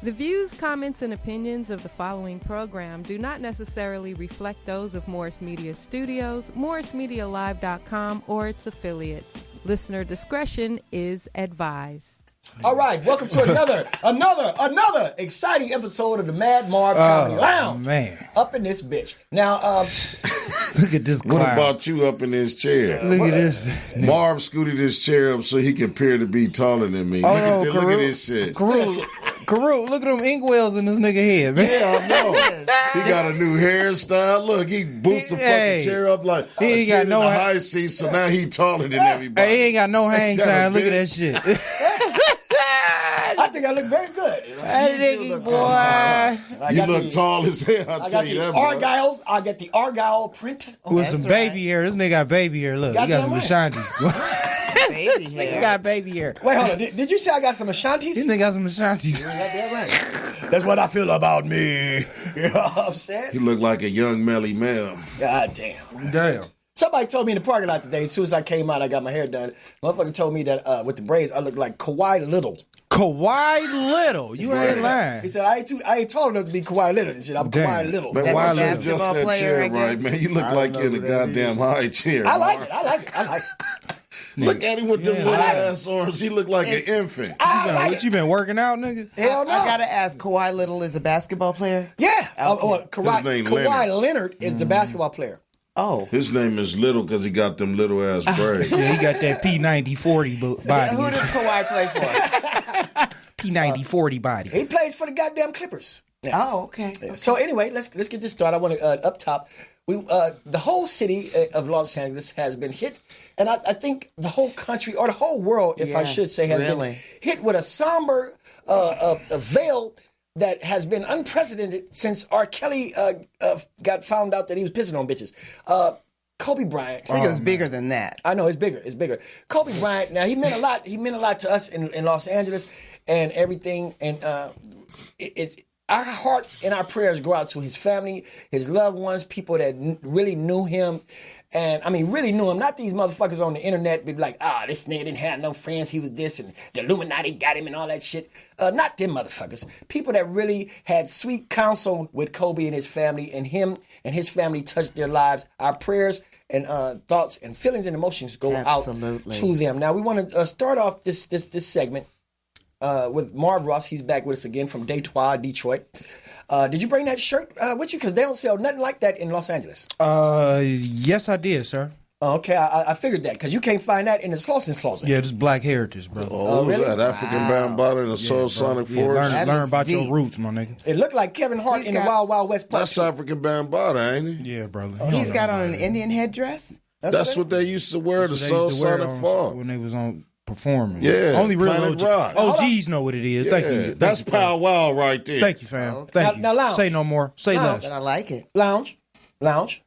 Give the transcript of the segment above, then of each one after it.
The views, comments, and opinions of the following program do not necessarily reflect those of Morris Media Studios, MorrisMediaLive.com, or its affiliates. Listener discretion is advised. All right, welcome to another exciting episode of the Madd Marv Comedy Lounge. Man, up in this bitch. Now, look at this clown. What about you up in this chair? Look at this. Marv scooted his chair up so he can appear to be taller than me. Look at this shit. Karla, look at them inkwells in this nigga head, man. Yeah, I know. He got a new hairstyle. Look, he boots the fucking chair up like he ain't got no high seat, so now he taller than everybody. He ain't got no hang time. Look at that shit. I think I look very good. Hey, nigga, boy. You look tall as hell, I'll tell you that, boy. I got the Argyle print. With some baby hair. This nigga got baby hair. Look, he got some Ashantis. Baby hair. He got baby hair. Wait, hold on. Did you say I got some Ashantis? This nigga got some Ashantis. That's what I feel about me. You know what I'm saying? He look like a young Melly Mel. God damn. Damn. Somebody told me in the parking lot today, as soon as I came out, I got my hair done. Motherfucker told me that with the braids, I look like Kawhi Little. Kawhi Little, you ain't lying. He said, I ain't tall enough to be Kawhi Little and shit. I'm Kawhi Little. Man, why you just that chair right, man? You look like you're in a goddamn high chair. I like it. Look at him with them little ass arms. He look like an infant. What you been working out, nigga? Hell no. I gotta ask, Kawhi Little is a basketball player? Yeah. Okay. Kawhi Leonard is the basketball player. Oh. His name is Little because he got them little ass braids. Yeah, he got that P90-40 body. Who does Kawhi play for? P90-40 body. He plays for the goddamn Clippers. Yeah. Oh, okay. So anyway, let's get this started. I want to up top. The whole city of Los Angeles has been hit, and I think the whole country or the whole world, if I should say, has been hit with a somber a veil that has been unprecedented since R. Kelly got found out that he was pissing on bitches. Kobe Bryant. I think it was bigger than that. I know, it's bigger. Kobe Bryant, now he meant a lot. He meant a lot to us in Los Angeles and everything. And it's our hearts and our prayers go out to his family, his loved ones, people that really knew him. And, I mean, really knew him. Not these motherfuckers on the internet be like, this nigga didn't have no friends. He was this, and the Illuminati got him and all that shit. Not them motherfuckers. People that really had sweet counsel with Kobe and his family, and him and his family touched their lives. Our prayers and thoughts and feelings and emotions go out to them. Now, we want to start off this segment with Marv Ross. He's back with us again from Detroit. Did you bring that shirt with you? Because they don't sell nothing like that in Los Angeles. Yes, I did, sir. Okay, I figured that because you can't find that in the Slauson closet. Yeah, this is Black Heritage, brother. Oh, really? That African Bambaataa and the Soul Sonic Force? Learn about your roots, my nigga. It looked like Kevin Hart in the Wild Wild West. That's African Bambaataa, ain't it? Yeah, brother. He's got on an Indian headdress? That's what they used to wear, the Soul Sonic Force. When they was on performing. Yeah. Only real Rock. OGs know what it is. Yeah. Thank you. That's Pow Wow right there. Thank you, fam. Thank you. Now, lounge. Say no more. Say less. But I like it. Lounge.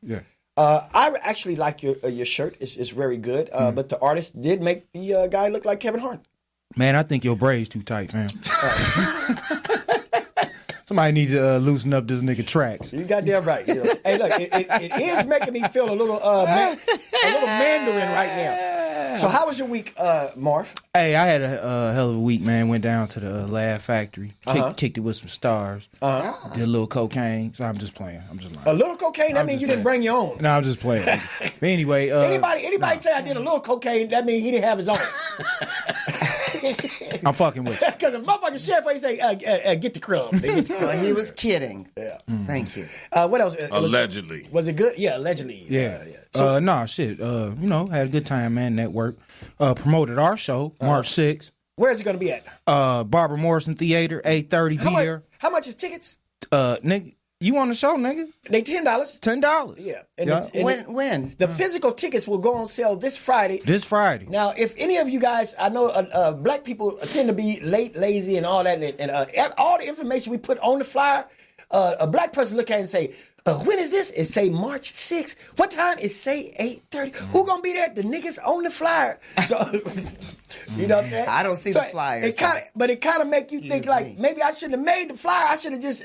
Yeah. I actually like your shirt. It's very good. But the artist did make the guy look like Kevin Hart. Man, I think your braids too tight, fam. Somebody need to loosen up this nigga tracks. You goddamn right. You know. Hey, look, it is making me feel a little Mandarin right now. So how was your week, Marv? Hey, I had a hell of a week, man. Went down to the Laugh Factory, kicked it with some stars, did a little cocaine. So I'm just playing. I'm just lying. A little cocaine? That means you didn't bring your own. No, I'm just playing. But anyway, anybody say I did a little cocaine? That means he didn't have his own. I'm fucking with you. Because if motherfucking sheriff, he say, get the crumb. Well, he was kidding. Yeah. Thank you. What else? Allegedly. Was it good? Yeah, allegedly. Yeah. So, nah, shit. Had a good time, man. Network. Promoted our show, March 6th. Where is it going to be at? Barbara Morrison Theater, 8:30. Be there. How much is tickets? Nigga, you on the show, nigga? They $10. $10. Yeah. When? The physical tickets will go on sale this Friday. Now, if any of you guys, I know black people tend to be late, lazy, and all that, and all the information we put on the flyer, a black person look at it and say, When is this? It say March 6th. What time? It say 8:30. Who gonna be there? The niggas on the flyer. So, you know what I'm saying? I don't see the flyer. It kind of make you think like maybe I shouldn't have made the flyer. I should have just.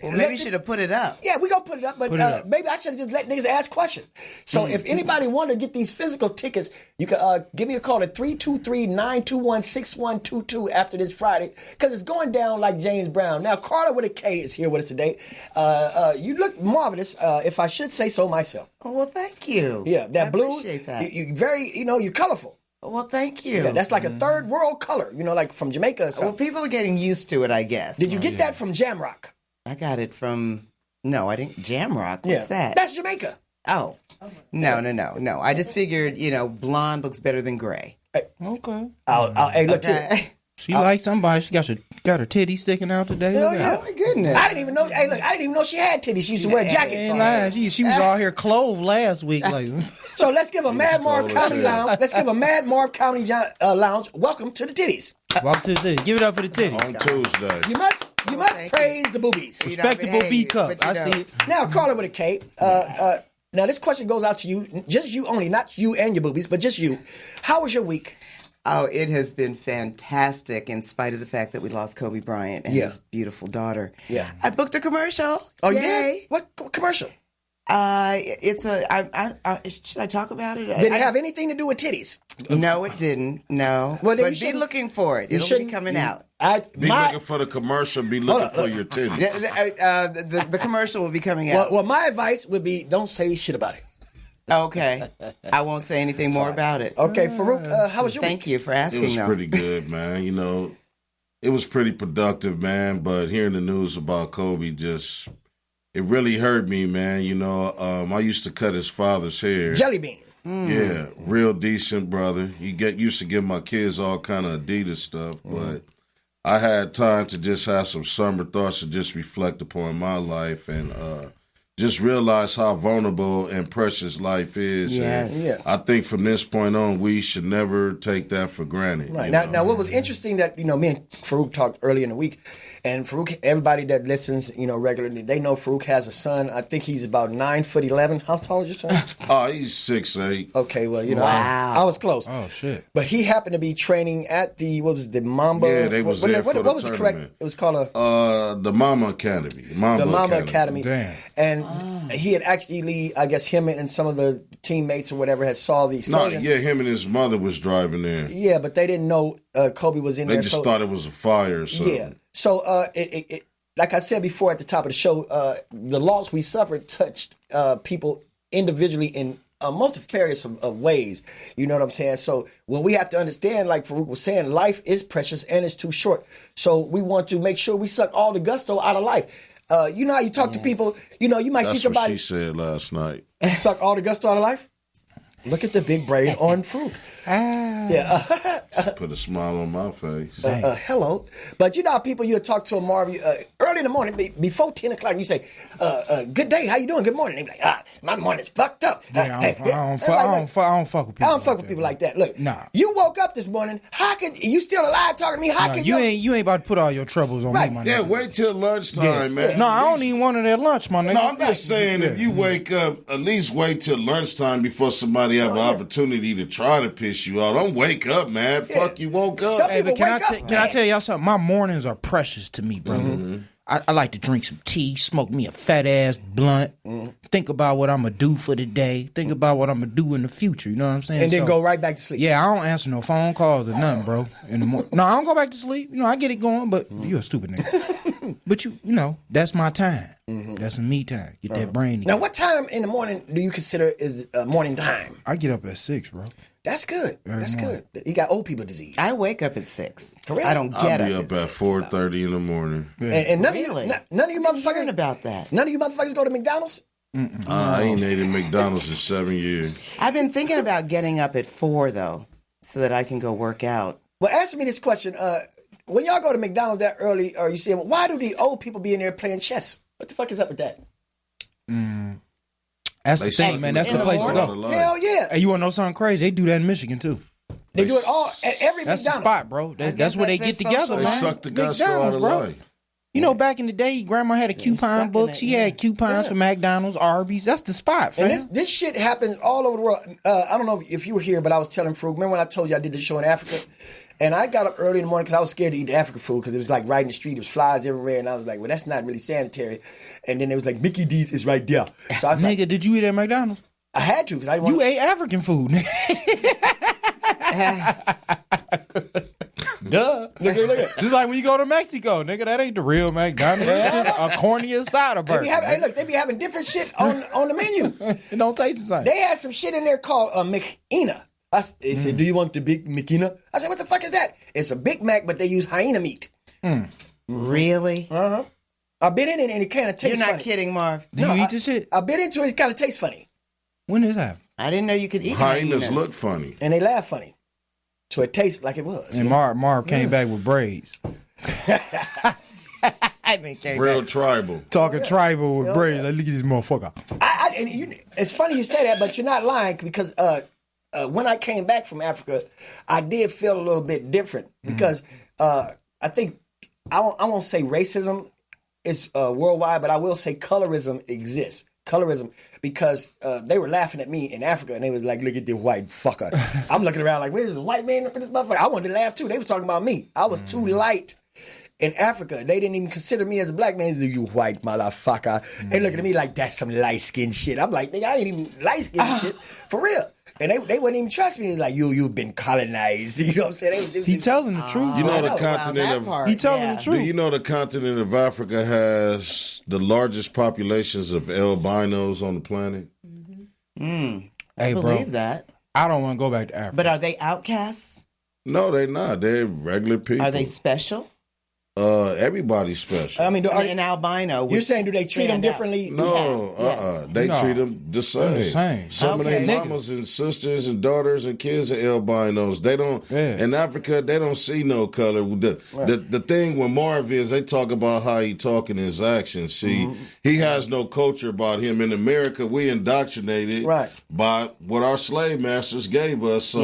Well, maybe you should have put it up. Yeah, we gonna put it up, but maybe I should have just let niggas ask questions. So if anybody want to get these physical tickets, you can give me a call at 323-921-6122 after this Friday, because it's going down like James Brown. Now, Karla with a K is here with us today. You look marvelous, if I should say so myself. Oh, well, thank you. Yeah, that I blue. appreciate that. You're colorful. Well, thank you. Yeah, that's like a third world color, like from Jamaica or something. Well, people are getting used to it, I guess. Did you get that from Jamrock? I got it from, no, I didn't. Jamrock, what's that? That's Jamaica. Oh, no. I just figured, blonde looks better than gray. Okay. Hey, look here. She like somebody. She got her titty sticking out today. Hell yeah. Oh, my goodness. I didn't even know. Hey, look, I didn't even know she had titties. She used to wear jackets. Ain't lying. She was all here clothed last week. Like, So let's give a Madd Marv Comedy Lounge. Let's give a Madd Marv Comedy Lounge. Welcome to the titties. walk to the titty. Give it up for the titty. On Tuesday. You must praise the boobies. Respectable B cup. I see it. Now, Karla with a K. Now this question goes out to you, just you only, not you and your boobies, but just you. How was your week? Oh, it has been fantastic in spite of the fact that we lost Kobe Bryant and his beautiful daughter. Yeah. I booked a commercial. Oh, Yay. you did? What commercial? Should I talk about it? Did it have anything to do with titties? No, it didn't. No. Well, then but be looking for it. It'll be coming out. Be looking for the commercial. Be looking for your titty. The commercial will be coming out. Well, my advice would be don't say shit about it. Okay. I won't say anything more about it. Okay, Faarooq, how was your Thank you for asking. It was pretty good, man. It was pretty productive, man. But hearing the news about Kobe it really hurt me, man. I used to cut his father's hair. Jelly bean. Yeah, real decent brother. He used to give my kids all kind of Adidas stuff, but I had time to just have some summer thoughts to just reflect upon my life and just realize how vulnerable and precious life is. Yes. And I think from this point on, we should never take that for granted. Right. Now, what was interesting that, me and Faarooq talked earlier in the week, and Faarooq, everybody that listens, regularly, they know Faarooq has a son. I think he's about 9'11". How tall is your son? He's 6'8". Okay, well, Wow. I was close. Oh shit! But he happened to be training at the Mamba. Yeah, they was there for the what was the correct? tournament. It was called the Mama Academy. the Mamba Academy. Damn. And he had actually, I guess, him and some of the teammates or whatever had saw the explosion. him and his mother was driving there. Yeah, but they didn't know Kobe was in They there. just thought it was a fire or something. Yeah. So, it like I said before at the top of the show, the loss we suffered touched people individually in multifarious of ways. You know what I'm saying? So, what we have to understand, like Faarooq was saying, life is precious and it's too short. So, we want to make sure we suck all the gusto out of life. You know how you talk to people, you might see somebody. That's what she said last night. Suck all the gusto out of life? Look at the big brain on Faarooq. Yeah. Put a smile on my face. Hello. But you know how people, you'll talk to a Marv early in the morning, before 10 o'clock, and you say, good day, how you doing? Good morning. They be like, my morning's fucked up. I don't fuck with people. I don't fuck with people like that. Look, Nah. you woke up this morning, how could, you still alive talking to me? How could You ain't about to put all your troubles on Right. me, my Yeah, nigga. wait till lunchtime, man. No, I don't even want it at lunch, my nigga. No, I'm just saying, if you wake up, at least wait till lunchtime before somebody have an opportunity to try to piss you out. Don't wake up, man. Fuck, you woke up. Some Hey, but people can wake up, I man. tell y'all something? My mornings are precious to me, brother. Mm-hmm. I like to drink some tea, smoke me a fat ass blunt, think about what I'm gonna do for the day, think about what I'm gonna do in the future. You know what I'm saying? And then So, go right back to sleep. Yeah, I don't answer no phone calls or nothing, bro. In the morning, no, I don't go back to sleep. I get it going, but you're a stupid nigga. But that's my time. That's me time. Get that brain. Now, what time in the morning do you consider is morning time? I get up at 6, bro. That's good. That's good. You got old people disease. I wake up at 6. For real? I don't I'll get be up at 6, 4:30 in the morning. And none Really? of you, none of you Hearing motherfuckers about that. None of you motherfuckers go to McDonald's. I ain't eaten McDonald's in 7 years. I've been thinking about getting up at 4 though, so that I can go work out. Well, answer me this question: when y'all go to McDonald's that early, or you see them, why do the old people be in there playing chess? What the fuck is up with that? That's the They thing, suck man. in That's in the the place to morning? go. Hell yeah! Hey, you want to know something crazy? They do that in Michigan too. They do it all at every That's the McDonald's. spot, bro. That's where they that's get their together, social They man. suck the gusto out McDonald's, of bro. life. You know, back in the day, Grandma had a coupon book. She had coupons for McDonald's, Arby's. That's the spot, fam. And this shit happens all over the world. I don't know if you were here, but I was telling Faarooq. Remember when I told you I did this show in Africa? And I got up early in the morning because I was scared to eat the African food because it was like right in the street. There was flies everywhere. And I was like, well, that's not really sanitary. And then it was like, Mickey D's is right there. So I was Nigga, did you eat at McDonald's? I had to because I didn't want You ate African food, nigga. Duh. Look at Just like when you go to Mexico, nigga, that ain't the real McDonald's. It's just a corny asada burger. They be having different shit on the menu. It don't taste the same. They had some shit in there called a McIna. They said, do you want the big McIna? I said, what the fuck is that? It's a Big Mac, but they use hyena meat. Really? Uh-huh. I bit in it and it kind of tastes funny. You're not kidding, Marv. Did you eat this shit? I bit into it, it kind of tastes funny. When did that? I didn't know you could eat Hyenas look funny. And they laugh funny. So it tastes like it was. And Marv came back with braids. Real tribal. Talking tribal with braids. Like, look at this motherfucker. It's funny you say that, but you're not lying because when I came back from Africa, I did feel a little bit different because I think I won't say racism is worldwide, but I will say colorism exists. Colorism, because they were laughing at me in Africa and they was like, look at this white fucker. I'm looking around like, where's this white man up in this motherfucker? I wanted to laugh too. They was talking about me. I was too light in Africa. They didn't even consider me as a black man. They said, you white motherfucker. They looking at me like, that's some light-skinned shit. I'm like, nigga, I ain't even light-skinned shit. For real. And they wouldn't even trust me. It's like, you've been colonized. You know what I'm saying? He telling the truth. You know the continent of He telling the truth. Do you know the continent of Africa has the largest populations of albinos on the planet? Hey, I believe that. I don't want to go back to Africa. But are they outcasts? No, they're not. They're regular people. Are they special? Everybody's special. I mean, An albino. you're saying do they treat them differently? No, they treat them the same. Some of their mamas and sisters and daughters and kids are albinos. They don't. In Africa, they don't see no color. The thing with Marv is they talk about how he talk in his actions. See, he has no culture about him. In America, we indoctrinated by what our slave masters gave us. So,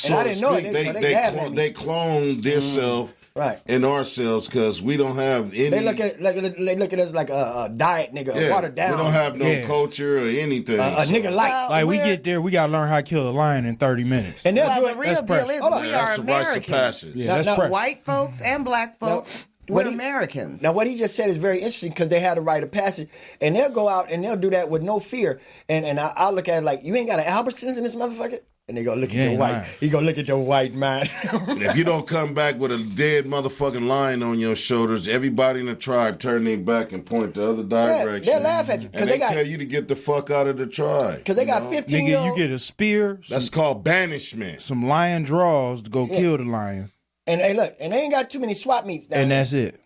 and I didn't know it. They cloned themselves. Right. In ourselves, because we don't have any. They look at us like a diet nigga, watered down. We don't have no culture or anything. A nigga like we get there, we gotta learn how to kill a lion in 30 minutes. And the real deal is we are Americans. Now, white folks and black folks. We're Americans. Now, what he just said is very interesting because they had a rite of passage, and they'll go out and they'll do that with no fear. And I'll look at it like, you ain't got an Albertsons in this motherfucker? And they go, look at the white. He go, look at the white man. If you don't come back with a dead motherfucking lion on your shoulders, everybody in the tribe turn their back and point the other direction. They'll laugh at you. And they tell you to get the fuck out of the tribe. Because they got 15-year-old. Nigga, you get a spear. That's called banishment. Some lion draws to go kill the lion. And hey, look, and they ain't got too many swap meets down there. That's it.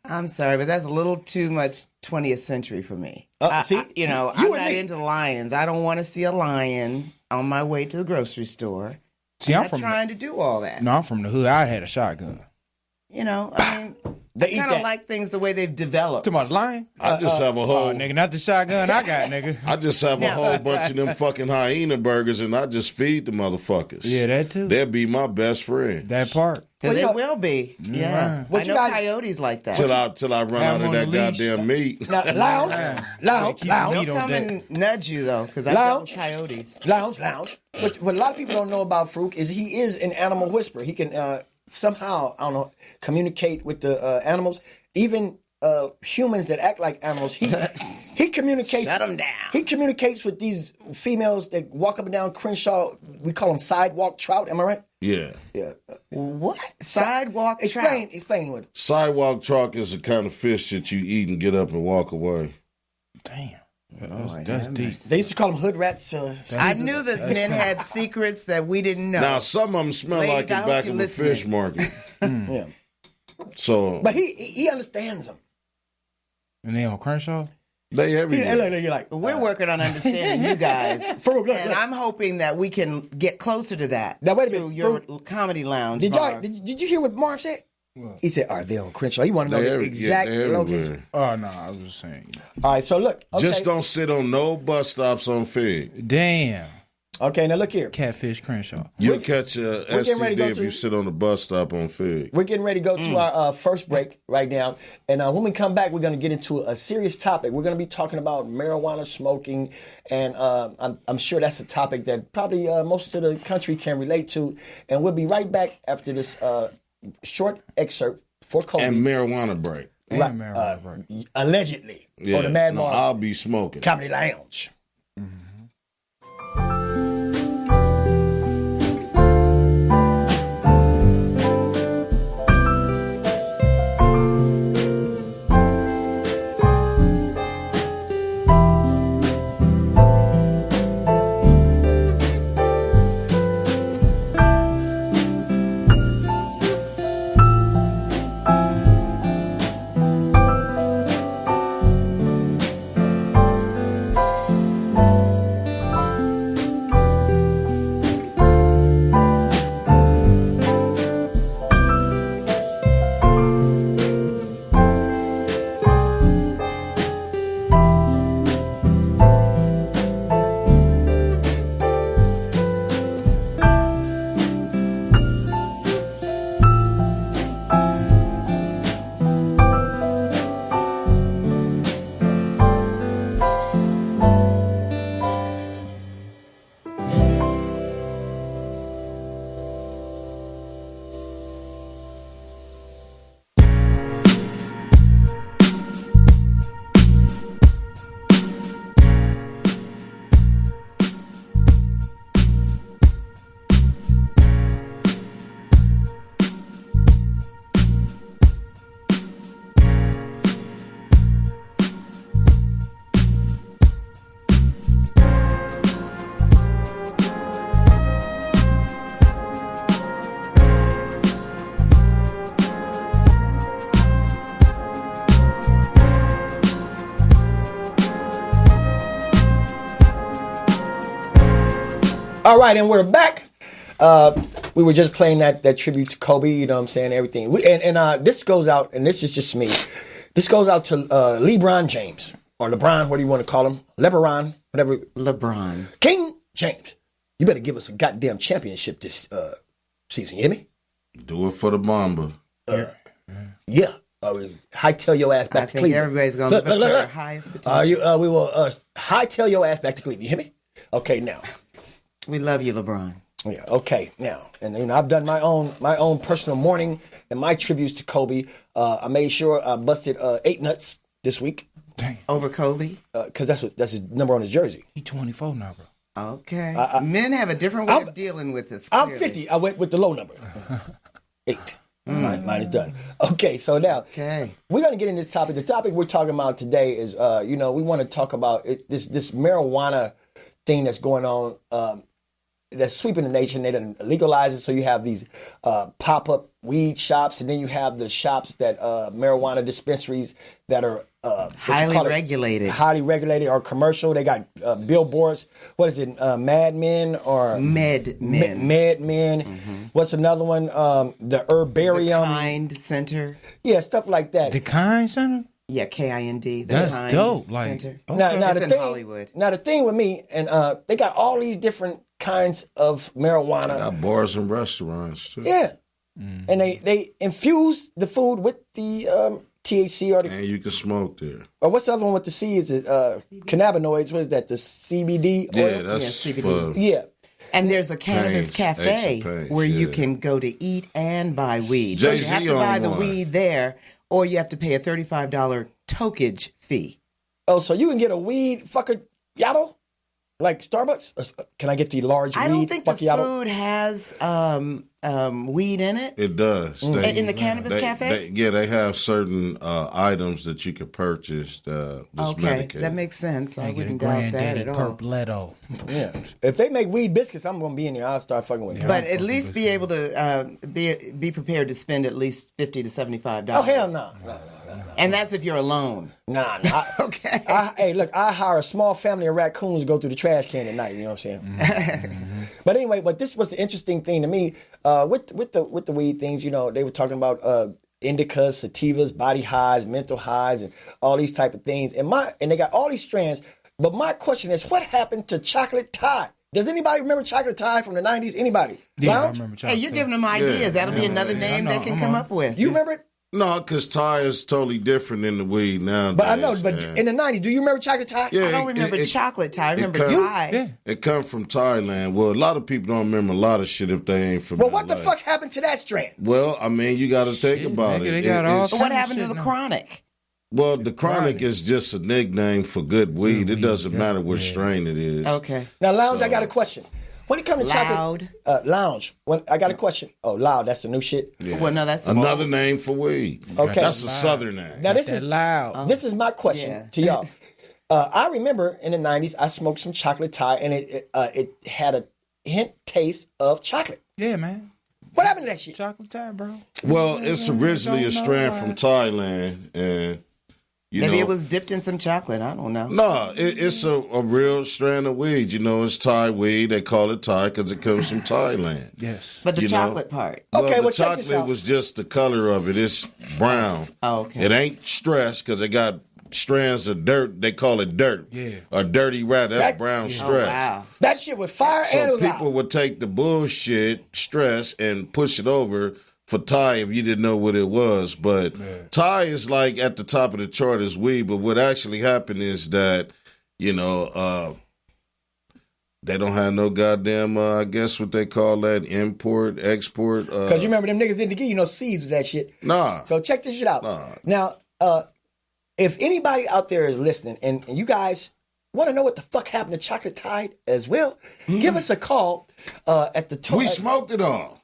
I'm sorry, but that's a little too much 20th century for me. See, I'm not into lions. I don't want to see a lion on my way to the grocery store. See, I'm trying to do all that. No, I'm from the hood. I had a shotgun. I mean, I kind of like things the way they've developed. To my lion? I just have a whole... nigga, not the shotgun I got, nigga. I just have a whole bunch of them fucking hyena burgers and I just feed the motherfuckers. Yeah, that too. They'll be my best friend. That part. They will be. Yeah. I know coyotes like that. Till I run out of that goddamn meat. Now, lounge. They'll come and nudge you, though, because I love coyotes. Lounge. What a lot of people don't know about Faarooq is he is an animal whisperer. He can somehow, I don't know, communicate with the animals. Even humans that act like animals, he communicates. Shut them down. He communicates with these females that walk up and down Crenshaw. We call them sidewalk trout. Am I right? Yeah. What? Sidewalk trout? Explain what. Sidewalk trout is the kind of fish that you eat and get up and walk away. Damn. That's deep. They used to call them hood rats. I knew that men had secrets that we didn't know. Now, some of them smell like the back of a fish market. Yeah. So, but he understands them. And they on Crenshaw? They everywhere. We're working on understanding you guys. Faarooq, look. I'm hoping that we can get closer to that. Now, wait a minute. Your comedy lounge. Did you hear what Marv said? What? He said, are they on Crenshaw? He wanted to know the exact location. Oh, no, I was just saying. All right, so look. Okay. Just don't sit on no bus stops on Fig. Damn. Okay, now look here. Catfish Crenshaw. You'll catch a getting ready to STD go if to- you sit on the bus stop on Fig. We're getting ready to go to our first break right now. And when we come back, we're going to get into a serious topic. We're going to be talking about marijuana smoking. And I'm sure that's a topic that probably most of the country can relate to. And we'll be right back after this short excerpt for Kobe. And marijuana break. And Right, marijuana break. Allegedly. Yeah, On the Madd no, Marv I'll be smoking. Comedy Lounge. All right, and we're back. We were just playing that tribute to Kobe, you know what I'm saying, everything. This goes out, and this is just me. This goes out to LeBron James, or LeBron, what do you want to call him? LeBron, whatever. LeBron. King James. You better give us a goddamn championship this season, you hear me? Do it for the Mamba. Yeah. Hightail your ass back I to think Cleveland. everybody's going to live up to their highest potential. We will hightail your ass back to Cleveland, you hear me? Okay, now. We love you, LeBron. Yeah, okay, now. And I've done my own personal mourning and my tributes to Kobe. I made sure I busted 8 nuts this week. Dang. Over Kobe? Because that's his number on his jersey. He 24 now, bro. Okay. Men have a different way of dealing with this. I'm clearly. 50. I went with the low number. 8. Mine is done. Okay, so now we're going to get into this topic. The topic we're talking about today is, we want to talk about this marijuana thing that's going on, that's sweeping the nation. They done legalize it, so you have these pop-up weed shops, and then you have the shops that marijuana dispensaries that are highly regulated. Highly regulated or commercial. They got billboards. What is it? Mad Men or Med Men. Mad Men. Mm-hmm. What's another one? The Herbarium. The Kind Center. Yeah, stuff like that. The Kind Center? Yeah, KIND. That's Kind dope. Like, Center. okay. Now It's the in thing, Hollywood. Now the thing with me, and they got all these different kinds of marijuana. Got bars and restaurants too. Yeah, and they infuse the food with the THC or And you can smoke there. or what's the other one with the C? Is it cannabinoids? What is that? The CBD oil? Yeah, that's CBD. for Yeah. And there's a cannabis Pains, cafe aches and pains, where you yeah. can go to eat and buy weed. So you Jay-Z have to buy on the one. weed there, or you have to pay a $35 tokage fee. Oh, so you can get a weed fucker yato? Like Starbucks? Can I get the large I weed don't think the fucker yato? food has weed in it. It does. In the cannabis cafe? They have certain items that you can purchase that's Okay, medicated. that makes sense. I Get a wouldn't doubt that granddaddy at all. Purpletto. Yeah. If they make weed biscuits, I'm gonna be in there. I'll start fucking with it. But at least be able to be prepared to spend at least $50 to $75. Oh hell no. And that's if you're alone. Nah. Okay. Hey, look, I hire a small family of raccoons to go through the trash can at night. You know what I'm saying? But anyway, this was the interesting thing to me with the weed things. You know, they were talking about indicas, sativas, body highs, mental highs, and all these type of things. And they got all these strands. But my question is, what happened to chocolate Tide? Does anybody remember chocolate Thai from the 90s? Anybody? Yeah, I Lounge? remember Hey, chocolate. you're giving them ideas. That'll be another name they can come up with. You remember it? No, because Thai is totally different than the weed nowadays. But I know, but yeah. in the 90s, do you remember chocolate Thai? Yeah, I don't remember chocolate Thai. I remember come- Thai. Yeah. It come from Thailand. Well, a lot of people don't remember a lot of shit if they ain't from But what the LA. fuck happened to that strand? Well, I mean, you got to think Shit, about nigga, it. they got all It's- But what happened to the Shit, no. chronic? well, the chronic is just a nickname for good weed. It doesn't matter what strain it is. Okay. Now, Lounge, I got a question. When it comes to chocolate, Lounge. I got a question. Oh, Loud, that's the new shit. Yeah. Well, no, that's Another name for weed. Okay. That's a southern name. Now this That is loud. This is my question Yeah. to y'all. I remember in the 90s, I smoked some chocolate Thai, and it had a hint taste of chocolate. Yeah, man. What happened to that shit? Chocolate time, bro. Well, it's originally a Don't know strand why. from Thailand, and Maybe it was dipped in some chocolate. I don't know. No, it's a real strand of weed. You know, it's Thai weed. They call it Thai because it comes from Thailand. Yes. But the You know. chocolate part. Okay, the well, check this chocolate out. was just the color of it. It's brown. Oh, okay. It ain't stress because it got strands of dirt. They call it dirt. Yeah. A dirty rat. That's That- brown Oh, stress. wow. That shit was fire and it So was people loud. would take the bullshit stress and push it over for Thai if you didn't know what it was. But Thai is like at the top of the chart as weed. But what actually happened is that, you know, they don't have no goddamn, I guess what they call that, import, export. Because you remember them niggas didn't give you no seeds with that shit. Nah. So check this shit out. Nah. Now, if anybody out there is listening and you guys want to know what the fuck happened to chocolate Tide as well, give us a call at the We smoked it all.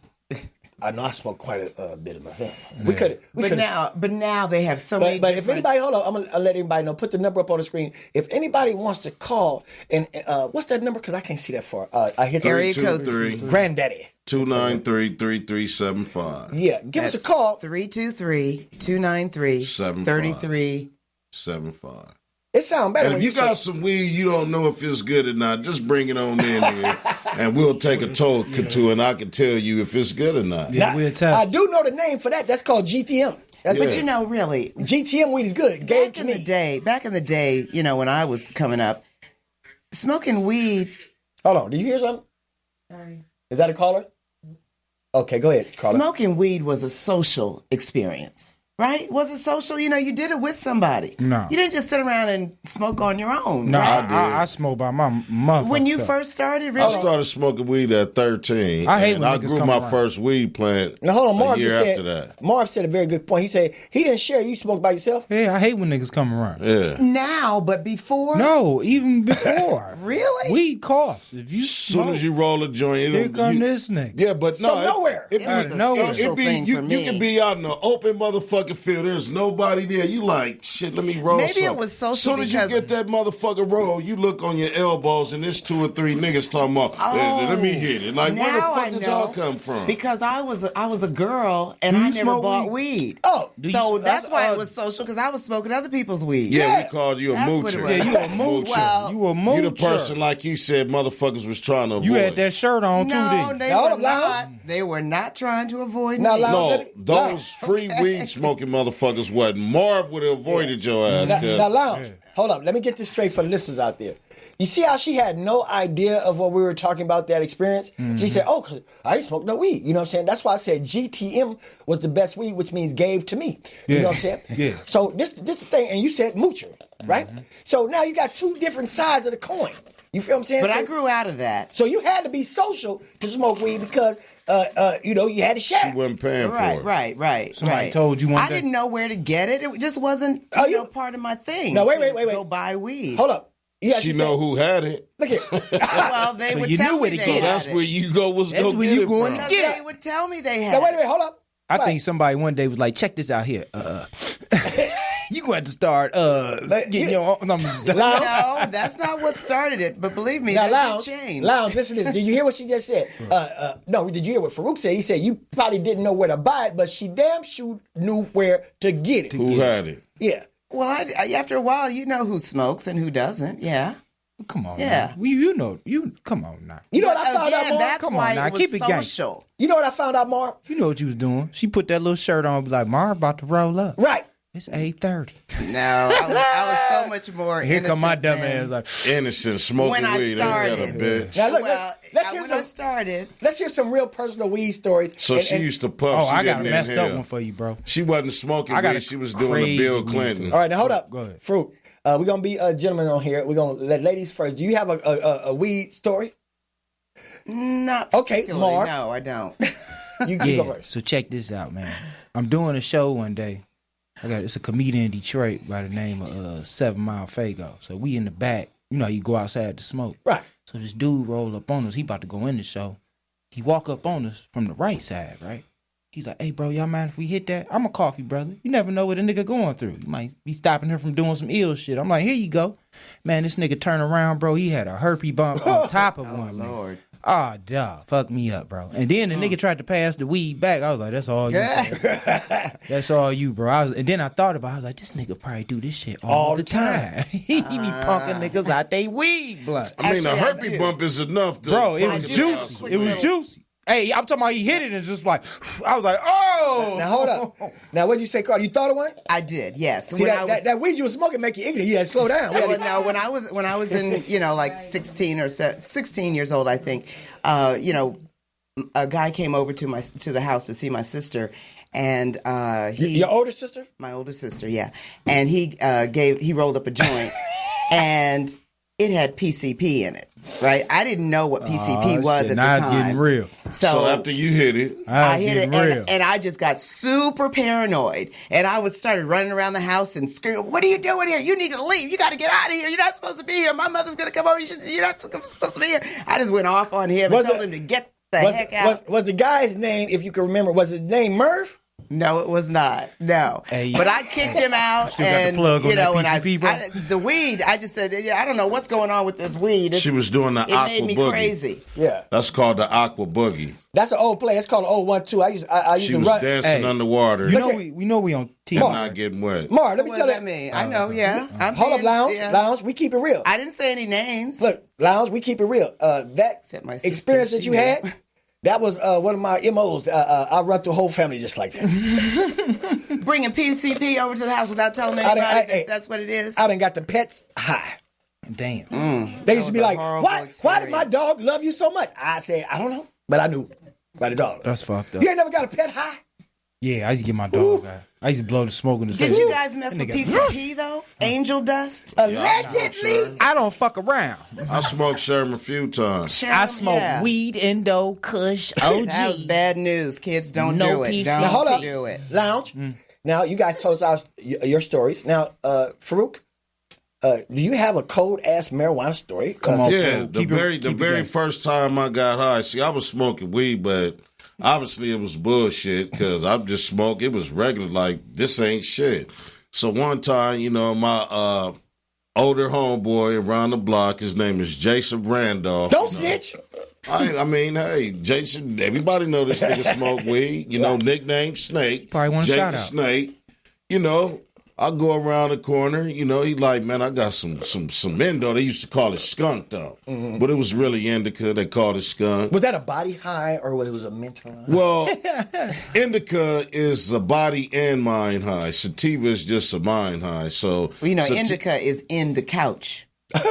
I know I smoked quite a bit of myself. We could. But now they have so many. But if different- anybody, hold on, I'm gonna let everybody know. Put the number up on the screen. If anybody wants to call, and what's that number? Because I can't see that far. I hit Area code 323 Granddaddy. 293-3375. Yeah, give us a call. 323-293-33. 75. It sounds better And when if you you got say. some weed you don't know if it's good or not, just bring it on in here, and we'll take a talk or two, and I can tell you if it's good or not. Yeah, Now, we'll test. I do know the name for that. That's called GTM. That's But what you know, really, GTM weed is good. Gave back to in me. the day, you know, when I was coming up, smoking weed. Hold on. Did you hear something? Is that a caller? Okay, go ahead, Karla. Smoking weed was a social experience, right? Was it social? You know, you did it with somebody. No. You didn't just sit around and smoke on your own. No, right? I smoke by my mother. When you first started, I really? started smoking weed at 13. I hate and when I niggas grew come my around. first weed plant Now hold on, Marv a year just after said. that. Marv said a very good point. He said he didn't share. You smoked by yourself. Yeah, I hate when niggas come around. Yeah. Now, but before? No, even before. Really? Weed costs. If you As soon smoke, as you roll a joint, here come this nigga. Yeah, but no. From nowhere. It was a nowhere. social thing you, for you me. can be out in the open motherfucking field. There's nobody there. You like, shit, let me roll Maybe it something. was social As soon as you because- get that motherfucker roll, you look on your elbows and there's 2 or 3 niggas talking about, let me hit it. Like, where the Now fuck I did know, y'all come from? Because I was a girl and Do I you never smoke bought weed? weed. Oh, So that's why it was social, because I was smoking other people's weed. Yeah, Yeah. we called you a That's what moocher. it was. Yeah, you a moocher. Well, you a moocher. You the person, like he said, motherfuckers was trying to avoid. You had that shirt on too, No, didn't you? they Now, were hold up, Lounge. not. They were not trying to avoid Now, me. Lounge, No, let me- those free weed smoking motherfuckers wasn't. Marv would have avoided your ass. Now, Lounge, hold up. Let me get this straight for the listeners out there. You see how she had no idea of what we were talking about, that experience? She said, oh, 'cause I ain't smoked no weed. You know what I'm saying? That's why I said GTM was the best weed, which means gave to me. You know what I'm saying? Yeah. So this the thing, and you said moocher, right? So now you got 2 different sides of the coin. You feel what I'm saying? But So- I grew out of that. So you had to be social to smoke weed because, you know, you had to She share. wasn't paying for it. Right. Somebody right. told you one I day? didn't know where to get it. It just wasn't Oh, you you- know, part of my thing. No, wait. to Go buy weed. Hold up. Yeah, She know who had it. Look here. Well, they So would you tell knew me where to they get it. had That's where you go. That's Go where get you it going from. to Because get they it. would tell me they had Now, wait a it. minute. Hold up. I Right. think somebody one day was like, check this out here. You going to start getting you- your own numbers. Lounge. No, that's not what started it. But believe me, Now, that Lounge, did change. Lounge, listen to this. Did you hear what she just said? No, did you hear what Faarooq said? He said you probably didn't know where to buy it, but she damn sure knew where to get it. Who had it? Yeah. Well, after a while, you know who smokes and who doesn't. Yeah. Come on, Yeah. man. You know, come on now. You know what I found Again, out, Marv? that's Come on why now, it was keep it gangsta. social. You know what I found out, Marv? You know what you was doing. She put that little shirt on and be like, Marv about to roll up. Right. It's 8:30. No, I was so much more. Here come my dumb innocent ass like Innocent, smoking When I weed. started. Ain't that a bitch? Now, look, Well, let's hear when some. I started, Let's hear some real personal weed stories. So she used to puff. oh, she I got a didn't messed up inhale. one for you, bro. She wasn't smoking I got weed. a She was doing a crazy Bill weed Clinton. All right, now hold up. Go ahead. Faarooq, we're going to be gentlemen on here. We're going to let ladies first. Do you have a weed story? not Okay, particularly. Marv. No, I don't. You go Yeah, first. so check this out, man. I'm doing a show one day. It's a comedian in Detroit by the name of 7 Mile Fago. So we in the back. You know, you go outside to smoke. Right. So this dude roll up on us. He about to go in the show. He walk up on us from the right side, right? He's like, hey, bro, y'all mind if we hit that? I'm a coffee brother. You never know what a nigga going through. You might be stopping him from doing some ill shit. I'm like, here you go. Man, this nigga turn around, bro. He had a herpes bump on top of one, man. Lord. Oh, dog, fuck me up, bro. And then the nigga tried to pass the weed back. I was like, that's all you. That's all you, bro. And then I thought about it. I was like, this nigga probably do this shit all the time. He be punking niggas out they weed blunt. I mean, a Actually, I herpes do. bump is enough. Bro, it I was do juicy. have a It was quick juicy. Hey, I'm talking about he hit it and just like, I was like, oh. Now, hold up. Now, what'd you say, Karla? You thought of one? I did. Yes. See, that weed you was smoking make you ignorant. You had to slow down. Well, no, when I was in, like 16 years old, I think, a guy came over to the house to see my sister, and Your older sister? my older sister, yeah, and he rolled up a joint, and it had PCP in it. Right, I didn't know what PCP was shit, at now the it's time. getting real. So after you hit it, I hit it, real. and I just got super paranoid, and I started running around the house and screaming, "What are you doing here? You need to leave. You got to get out of here. You're not supposed to be here. My mother's gonna come over. You're not supposed to be here." I just went off on him and told him to get the heck out. Was the guy's name, if you can remember, was his name Merv? No, it was not. No, Hey, but I kicked him out, still got the and plug on that and PCP, bro? the weed. I just said, I don't know what's going on with this weed. she was doing the It aqua made me boogie. crazy. Yeah. That's called the aqua boogie. That's an old play. That's called an old 1-2. I used She to was run. dancing Hey, underwater. You know we know we on TV. and not getting wet. Marv, let me What tell does you. that mean? I know, yeah. I'm Hold up, being- Lounge. yeah. Lounge, we keep it real. I didn't say any names. Look, Lounge, we keep it real. That Except my sister, experience that she you knew. had, that was one of my MOs. I run through a whole family just like that. Bringing PCP over to the house without telling I anybody didn't- that that's what it is. I done got the pets high. Damn. They used to be was a like, horrible why did my experience. dog love you so much? I said, I don't know, but I knew by the dog. That's fucked up. You ain't never got a pet high? Yeah, I used to get my dog out. I used to blow the smoke in the Did face. you guys mess with That nigga- PCP though? Angel dust? Allegedly. I don't fuck around. I smoked Sherman a few times. Sherm, I smoke yeah. weed, Indo, Kush, OG. That was bad news. Kids, don't No do it. PC. Don't Now, hold up. do it. Lounge. Now, you guys told us your stories. Now, Faarooq, do you have a cold-ass marijuana story? Come on. Yeah, So the keep it very gangster. first time I got high. See, I was smoking weed, but obviously it was bullshit because I'm just smoking. It was regular, like this ain't shit. So one time, my older homeboy around the block, his name is Jason Randolph. Don't snitch. I mean, hey, Jason, everybody know this nigga smoke weed. Nickname Snake. Probably want a Jake shout the out. Snake. I go around the corner, he like, man, I got some Indo. They used to call it skunk, though. But it was really indica. They called it skunk. Was that a body high or was it a mental high? Well, indica is a body and mind high. Sativa is just a mind high. So, Well, indica is in the couch.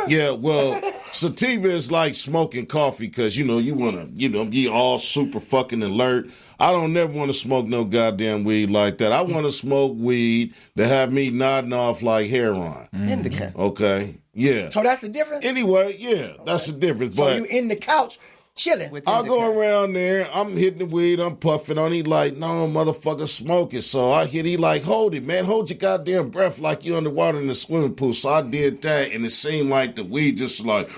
yeah, well, sativa is like smoking coffee because, you want to, be all super fucking alert. I don't never want to smoke no goddamn weed like that. I want to smoke weed that have me nodding off like heroin. Indica. Okay? Yeah. So that's the difference? Anyway, yeah, that's the difference. So But you in the couch chilling. With I indica. go around there, I'm hitting the weed, I'm puffing on. He like, no, motherfucker, smoke it. So I hit, he like, hold it, man. Hold your goddamn breath like you underwater in the swimming pool. So I did that, and it seemed like the weed just like,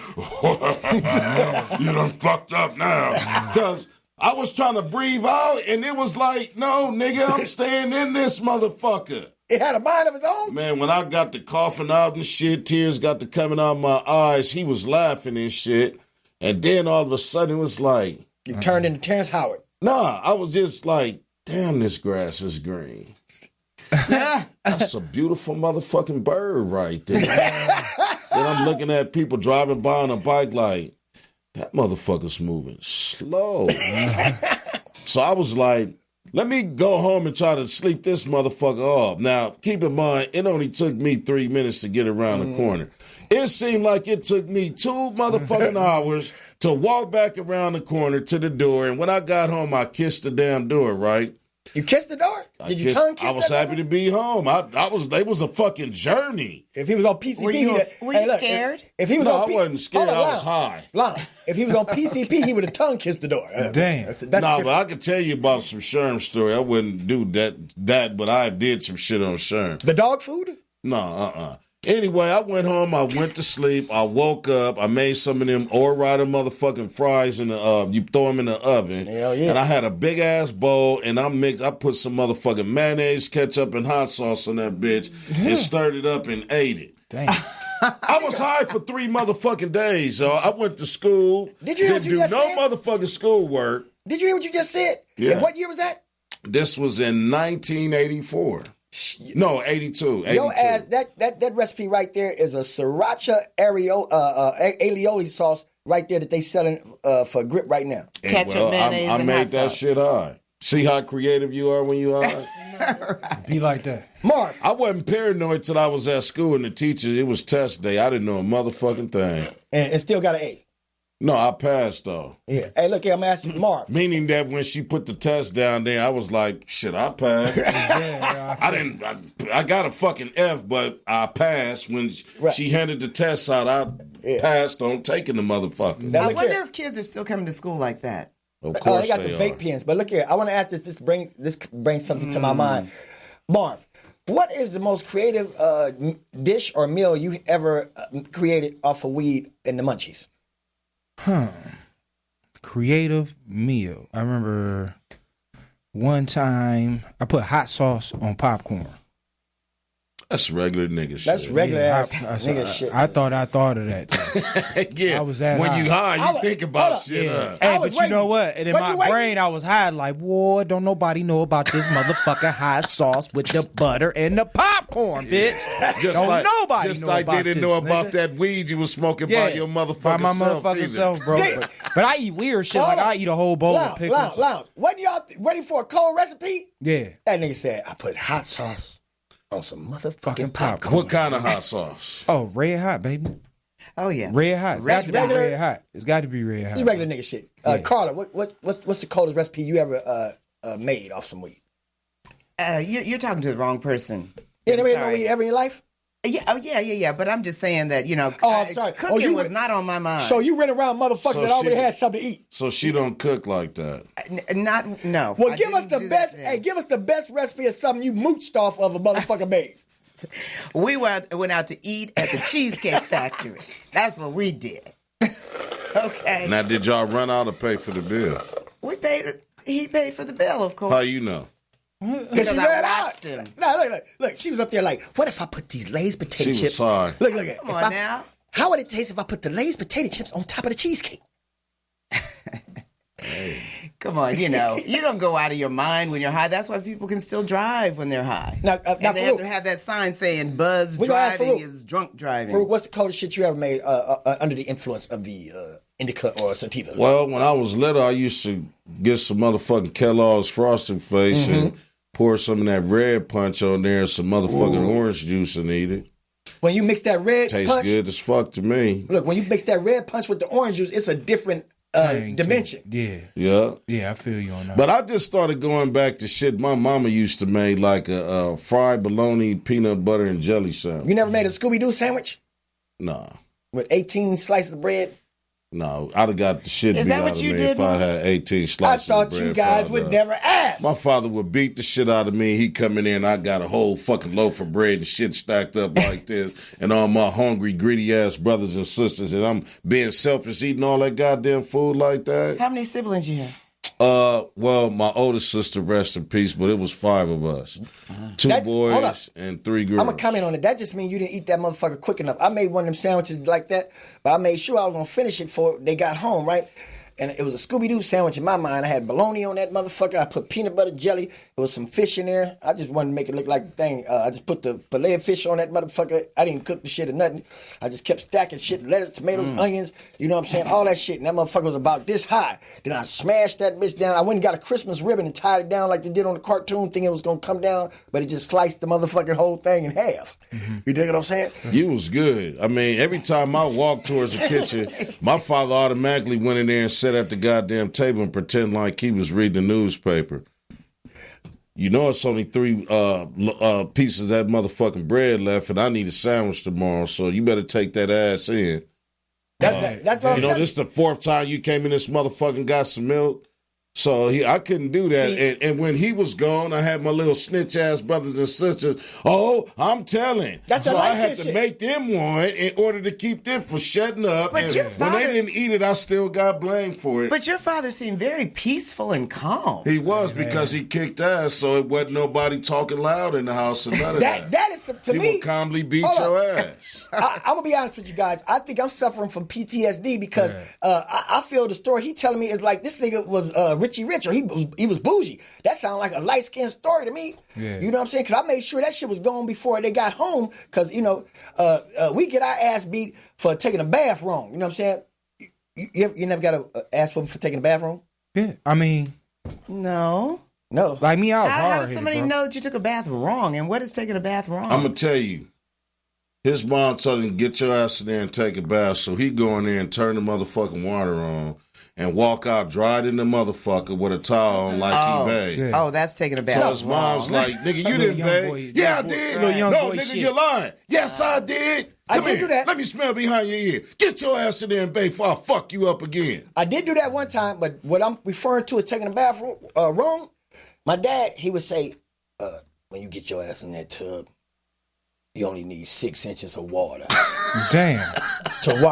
you done fucked up now. Because I was trying to breathe out, and it was like, no, nigga, I'm staying in this motherfucker. It had a mind of its own? Man, when I got to coughing out and shit, tears got to coming out my eyes, he was laughing and shit. And then all of a sudden it was like, You turned into Terrence Howard. nah, I was just like, damn, this grass is green. That's a beautiful motherfucking bird right there. Then I'm looking at people driving by on a bike like, that motherfucker's moving slow. So I was like, Let me go home and try to sleep this motherfucker off. Now, keep in mind, it only took me 3 minutes to get around the corner. It seemed like it took me 2 motherfucking hours to walk back around the corner to the door. And when I got home, I kissed the damn door, right? You kissed the door? Did you tongue kiss I was that happy to be home. It was a fucking journey. If he was on PCP, were you scared? If he was No, on I wasn't scared. I was high. If he was on PCP, he would have tongue kissed the door. Damn. But I could tell you about some Sherm story. I wouldn't do that, but I did some shit on Sherm. The dog food? No, Anyway, I went home. I went to sleep. I woke up. I made some of them Ore-Rider motherfucking fries in the you throw them in the oven. Hell yeah. And I had a big ass bowl, and I put some motherfucking mayonnaise, ketchup, and hot sauce on that bitch, and stirred it up and ate it. Damn. I was high for 3 motherfucking days. So I went to school. Did you hear what you just no said? motherfucking schoolwork. Did you hear what you just said? Yeah. And what year was that? This was in 1984. No, 82. Your ass, that recipe right there is a sriracha aioli sauce right there that they selling for grip right now. Ketchup, mayonnaise, I and made hot that sauce. shit high. See how creative you are when you high? Be like that. Marv. I wasn't paranoid till I was at school and the teachers, it was test day. I didn't know a motherfucking thing. And still got an A. No, I passed though. Yeah. Hey, look here, I'm asking Marv. Meaning that when she put the test down there, I was like, shit, I passed. I got a fucking F, but I passed. When she handed the test out, I passed on taking the motherfucker. Now, I wonder if kids are still coming to school like that. Of course they got the vape pens. But look here, I want to ask this. This brings something to my mind. Marv, what is the most creative dish or meal you ever created off of weed in the munchies? Creative meal. I remember one time I put hot sauce on popcorn. That's regular nigga shit. That's regular ass nigga shit. I thought of that. Yeah. I was that when high. you high, you think about shit. Hey, I was but you know waiting. what? And in What my you waiting? brain, I was high like, boy, don't nobody know about this motherfucking hot sauce with the butter and the popcorn, bitch. Don't nobody just know like about they didn't this, know about nigga. that weed you was smoking by your motherfucking by my self. motherfucking either. self, bro. But I eat weird shit. Hold Like on. I eat a whole bowl of pickles. Lounge. What y'all ready for a cold recipe? Yeah. That nigga said, I put hot sauce on some motherfucking popcorn. What kind of hot sauce? Oh, red hot, baby. Oh yeah, Red hot. It's got to be Regular- red hot. It's got to be red hot. This regular nigga shit. Karla, what's the coldest recipe you ever made off some weed? You're talking to the wrong person. You never made no Sorry. weed ever in your life? Yeah. But I'm just saying that I'm sorry. cooking was not on my mind. So you ran around motherfuckers So that already she- had something to eat. So she don't cook like that. No. Well, I give us didn't the do best. that Hey, then. give us the best recipe of something you mooched off of a motherfucker made. We went out to eat at the Cheesecake Factory. That's what we did. Okay. Now, did y'all run out or pay for the bill? We paid. He paid for the bill, of course. How you know? Because she I ran watched out. him. No, look. She was up there like, what if I put these Lay's potato She was chips? sorry. Look. Come on now. How would it taste if I put the Lay's potato chips on top of the cheesecake? Come on, you don't go out of your mind when you're high. That's why people can still drive when they're high. Now, and they have Faarooq, to have that sign saying "Buzz We gonna ask driving Faarooq. is drunk driving." Faarooq, what's the coldest shit you ever made under the influence of the indica or sativa? Well, when I was little, I used to get some motherfucking Kellogg's Frosted Flakes and pour some of that red punch on there and some motherfucking orange juice and eat it. When you mix that red Tastes punch, good as fuck to me. look, when you mix that red punch with the orange juice, it's a different Dang, dimension. Yeah. Yeah. I feel you on that. But I just started going back to shit my mama used to make, like a fried bologna, peanut butter, and jelly sandwich. You never made a Scooby-Doo sandwich Nah. with 18 slices of bread? No, I'd have got the shit Is beat that out what of you me did, if I Mom? had 18 I slices of thought bread you guys fried would up. never ask. My father would beat the shit out of me. He'd come in there and I got a whole fucking loaf of bread and shit stacked up like this. And all my hungry, greedy ass brothers and sisters. And I'm being selfish, eating all that goddamn food like that. How many siblings you have? Well, my oldest sister, rest in peace, but it was 5 of us. 2 Hold up. boys and 3 girls. I'm going to comment on it. That just means you didn't eat that motherfucker quick enough. I made one of them sandwiches like that, but I made sure I was going to finish it before they got home, right? and it was a Scooby-Doo sandwich in my mind. I had bologna on that motherfucker. I put peanut butter jelly. There was some fish in there. I just wanted to make it look like the thing. I just put the fillet of fish on that motherfucker. I didn't cook the shit or nothing. I just kept stacking shit, lettuce, tomatoes, onions, you know what I'm saying? All that shit. And that motherfucker was about this high. Then I smashed that bitch down. I went and got a Christmas ribbon and tied it down like they did on the cartoon, thinking it was going to come down, but it just sliced the motherfucking whole thing in half. You dig what I'm saying? You was good. I mean, every time I walked towards the kitchen, my father automatically went in there and sat at the goddamn table and pretend like he was reading the newspaper. You know it's only 3 pieces of that motherfucking bread left, and I need a sandwich tomorrow, so you better take that ass in. That's what I'm saying. This is the 4th time you came in this motherfucking and got some milk. So I couldn't do that. And when he was gone, I had my little snitch ass brothers and sisters. Oh, I'm telling. So I had to make them one in order to keep them from shutting up. But and your father, when they didn't eat it, I still got blamed for it. But your father seemed very peaceful and calm. He was, because he kicked ass, so it wasn't nobody talking loud in the house or none of that. That is, to he me. He would calmly beat your ass. I'm going to be honest with you guys. I think I'm suffering from PTSD because I feel the story he telling me is like this nigga was Richie Rich, or he was bougie. That sounds like a light-skinned story to me. Yeah. You know what I'm saying? Because I made sure that shit was gone before they got home, because, you know, we get our ass beat for taking a bath wrong. You know what I'm saying? You never got an ass whooping for taking a bath wrong? Yeah, I mean... No. Like me, I was hard-headed, how does somebody know that you took a bath wrong? And what is taking a bath wrong? I'm going to tell you. His mom told him, get your ass in there and take a bath. So he go in there and turn the motherfucking water on and walk out dried in the motherfucker with a towel on like he bathed. Yeah. Oh, that's taking a bath. So his mom's like, nigga, you didn't bathe. Yeah, I did. No, nigga, you're lying. Yes, I did. Come here. Do that. Let me smell behind your ear. Get your ass in there and bathe before I fuck you up again. I did do that one time, but what I'm referring to as taking a bath wrong, my dad, he would say, when you get your ass in that tub, you only need 6 inches of water. Damn. To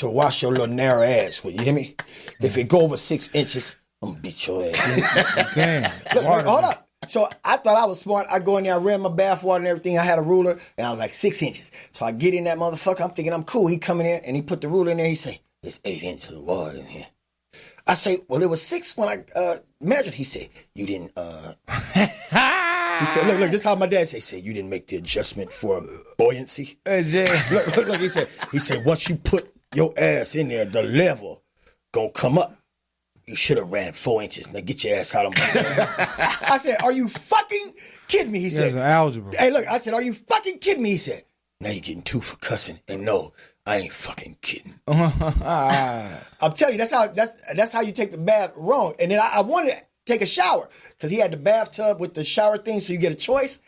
wash your little narrow ass. You hear me? If it go over 6 inches, I'm gonna beat your ass. Damn. Look, hold up. So I thought I was smart. I go in there, I ran my bath water and everything. I had a ruler, and I was like 6 inches. So I get in that motherfucker. I'm thinking I'm cool. He come in there, and he put the ruler in there. He say, there's 8 inches of water in here. I say, well, it was 6 when I measured. He said, you didn't... He said, look, this is how my dad said. He said, you didn't make the adjustment for buoyancy. Look, he said, once you put your ass in there, the level gonna come up. You should have ran 4 inches. Now get your ass out of my I said, are you fucking kidding me? He said, algebra. Hey, look, I said, are you fucking kidding me? He said, now you're getting 2 for cussing. And no, I ain't fucking kidding. I'm telling you, that's how you take the bath wrong. And then I wanted to take a shower, because he had the bathtub with the shower thing, so you get a choice.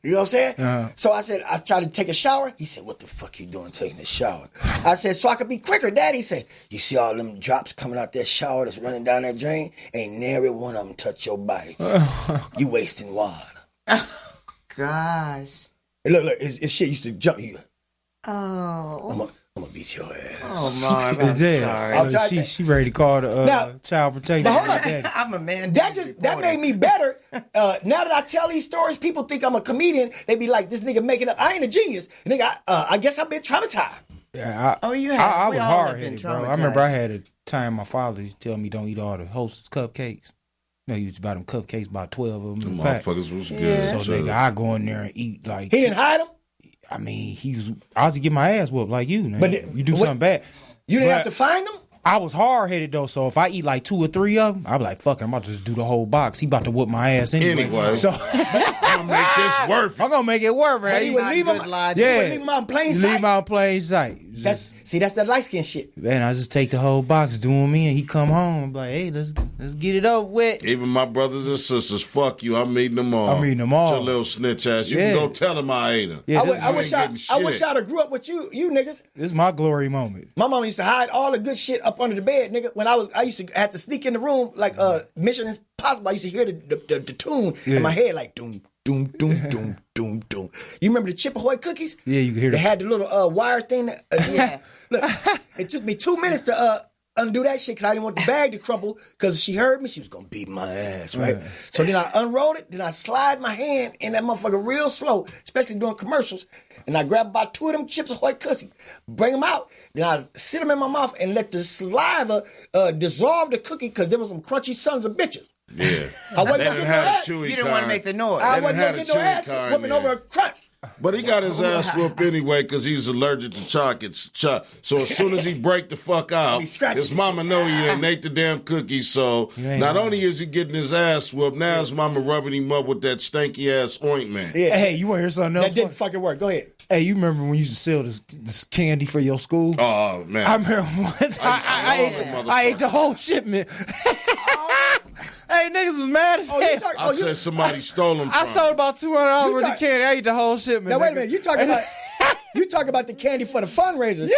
You know what I'm saying? Uh-huh. So I said, I tried to take a shower. He said, what the fuck you doing taking a shower? I said, so I could be quicker. Daddy said, you see all them drops coming out that shower that's running down that drain? Ain't nary one of them touch your body. You wasting water. Gosh. Hey, look, his shit used to jump you. Oh. I'm gonna beat your ass. Oh, Marv, I'm sorry. She ready to call the child protector. I'm a man. That made me better. Now that I tell these stories, people think I'm a comedian. They be like, this nigga making up. I ain't a genius. Nigga, I guess I've been traumatized. Yeah, you have. I was hard-headed, bro. I remember I had a time my father used to tell me don't eat all the Hostess cupcakes. You know, he used to buy them cupcakes, about 12 of them. The motherfuckers was good. Yeah. So, nigga, I go in there and eat like... He didn't hide them? I mean, I was to get my ass whooped like you, man. But you do something bad. You didn't have to find them? I was hard-headed, though, so if I eat like 2 or 3 of them, I'll be like, fuck it, I'm about to just do the whole box. He about to whoop my ass anyway. So I'm going to make this worth it. I'm going to make it worth it. But he would leave him out in plain sight. Leave him out in plain sight. That's that light-skin shit. Man, I just take the whole box, do him in, he come home, I'm like, hey, let's get it over with. Even my brothers and sisters, fuck you, I'm eating them all. I'm eating them all. Your little snitch ass. You can go tell them I ate them. Yeah, I wish I'd have grew up with you niggas. This is my glory moment. My mama used to hide all the good shit up under the bed, nigga. When I used to have to sneak in the room like Mission Impossible. I used to hear the tune in my head like doom, doom, doom, doom, doom, doom. You remember the Chip Ahoy cookies? Yeah, you can hear They had the little wire thing. Look, it took me 2 minutes to undo that shit because I didn't want the bag to crumple because she heard me. She was going to beat my ass, right? So then I unrolled it. Then I slide my hand in that motherfucker real slow, especially doing commercials. And I grab about 2 of them chips of white cussy, bring them out. Then I sit them in my mouth and let the saliva dissolve the cookie because there was some crunchy sons of bitches. Yeah. I wasn't They going to didn't get no have ass. a chewy You didn't want to make the noise. I They wasn't didn't going to have get no a chewy ass kind whooping there. over a crunch. But he got his ass whooped anyway because he's allergic to chocolates. So as soon as he break the fuck out, He scratches his mama know he done ate the damn cookie. So not only is he getting his ass whooped, now his mama rubbing him up with that stanky ass ointment. Yeah. Hey, you want to hear something else? That didn't fucking work. Go ahead. Hey, you remember when you used to sell this candy for your school? Oh man, I remember once I ate the whole shipment. Hey, niggas was mad as hell. I said somebody stole them. I sold about $200 worth talk- of candy. I ate the whole shipment. Now wait a nigga. minute. You talking about the candy for the fundraisers?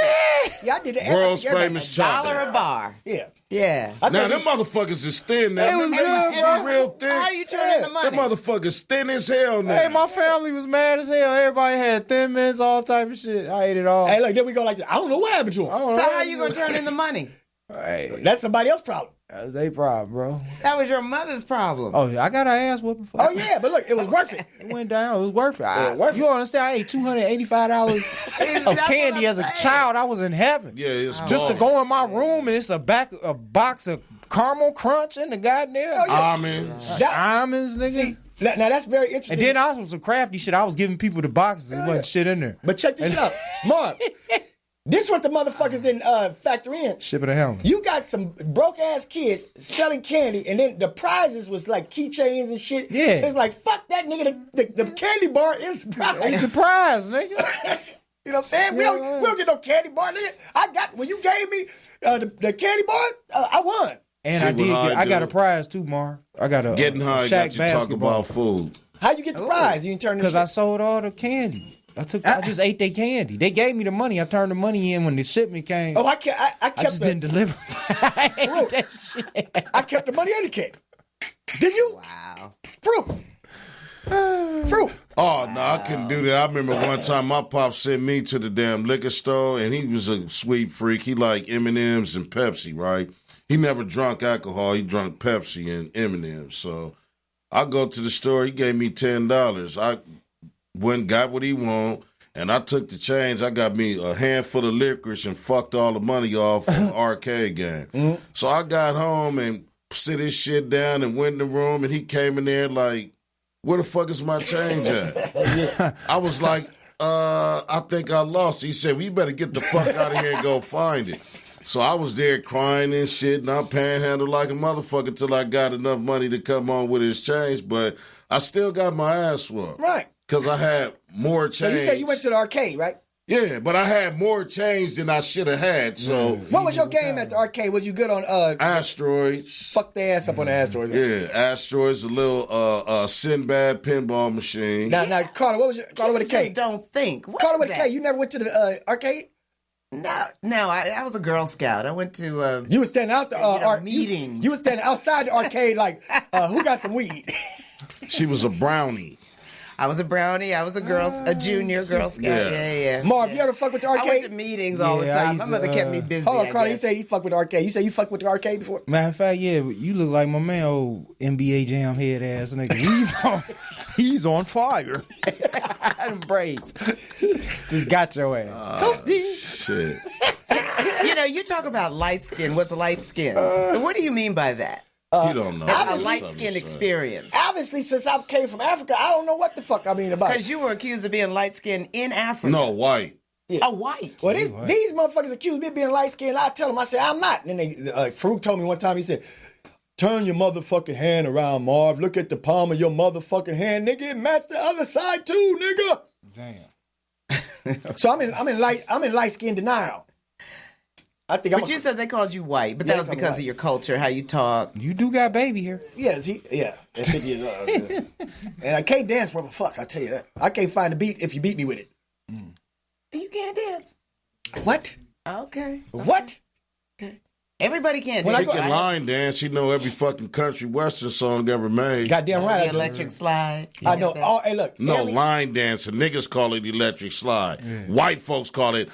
Yeah, I did the World's everything. famous chocolate. $1 a bar. Yeah. Yeah. I Now thought them motherfuckers is thin now. It was Them good, niggas bro. be real thin. How you turn in the money? Them motherfuckers thin as hell now. Hey, my family was mad as hell. Everybody had Thin Mints, all type of shit. I ate it all. Hey, look, then we go like this. I don't know what happened to him. So how you gonna turn in the money? Hey, That's somebody else's problem. that's their problem, bro. That was your mother's problem. Oh, I got her ass whooping for Oh yeah, but look, it was worth it. It went down. It was worth it. worth You understand? I ate $285 of That's candy what as a I'm saying. child. I was in heaven. Yeah, it's Just to go in my room and it's a box of caramel crunch and the goddamn almonds. almonds, nigga. See, now that's very interesting. And then I was some crafty shit. I was giving people the boxes. There wasn't shit in there. But check this out, Marv. This what the motherfuckers didn't factor in. Ship of the helmet. You got some broke ass kids selling candy, and then the prizes was like keychains and shit. Yeah. It's like fuck that nigga. The candy bar is the prize. It's the prize, nigga. You know what I'm saying? We don't get no candy bar, nigga. I got when you gave me the candy bar, I won. And See I what did. I I got do. a prize too, Mar. I got a Getting high Shaq got you talking basketball. about food. How you get the prize? You didn't turn Because I sold all the candy. I just ate their candy. They gave me the money. I turned the money in when the shipment came. Oh, I kept I just didn't deliver. I ate that shit. I kept the money and the candy. Did you? Wow. Fruit. Oh no, I couldn't do that. I remember one time my pop sent me to the damn liquor store, and he was a sweet freak. He liked M&Ms and Pepsi, right? He never drunk alcohol. He drank Pepsi and M&Ms. So I go to the store. He gave me $10. I went and got what he wanted, and I took the change. I got me a handful of licorice and fucked all the money off on the arcade game. So I got home and sit his shit down and went in the room, and he came in there like, where the fuck is my change at? I was like, I think I lost. He said, well, you better get the fuck out of here and go find it. So I was there crying and shit, and I panhandled like a motherfucker till I got enough money to come on with his change, but I still got my ass whooped. Right. Because I had more change. So you said you went to the arcade, right? Yeah, but I had more change than I should have had, so... What was your game at the arcade? Was you good on Asteroids. fuck their ass up on the asteroids? Yeah, Asteroids, a little Sinbad pinball machine. Now, Karla, what was your Karla with a K? Just don't think. What Karla is with a that? K. You never went to the arcade? No, I was a Girl Scout. I went to You was standing out the meetings. You was standing outside the arcade like, who got some weed? She was a brownie. I was a brownie. I was a junior Girl Scout. Yeah. Marv, you ever fuck with the I went to arcade? meetings all the Yeah, I time. used My to, mother kept me busy. Hold on, I Karla. You guess. said you fuck with the arcade. You said you fuck with the arcade before? Matter of fact, yeah, but you look like my man, old NBA Jam head ass nigga. He's on fire. Them braids. Just got your ass. Toasty. Shit. You talk about light skin. What's light skin? What do you mean by that? You don't know. A light skin experience. Obviously, since I came from Africa, I don't know what the fuck I mean about it. Because you were accused of being light skinned in Africa. No, white. A white. Well, these motherfuckers accuse me of being light skinned. I tell them, I say, I'm not. And then Faarooq told me one time, he said, turn your motherfucking hand around, Marv. Look at the palm of your motherfucking hand, nigga. It match the other side too, nigga. Damn. So I'm in light skin denial. I think But you said they called you white, but that was I'm because white. of your culture, how you talk. You do got baby hair. Yeah, at 50 years old. Yeah. And I can't dance worth a fuck, I tell you that. I can't find a beat if you beat me with it. You can't dance. What? Okay. What? Everybody can't When I dance. go- He can line dance. He know every fucking country western song ever made. Goddamn right I The do. electric slide. I know. Oh, hey, look. No, every- line dancing. Niggas call it electric slide. White folks call it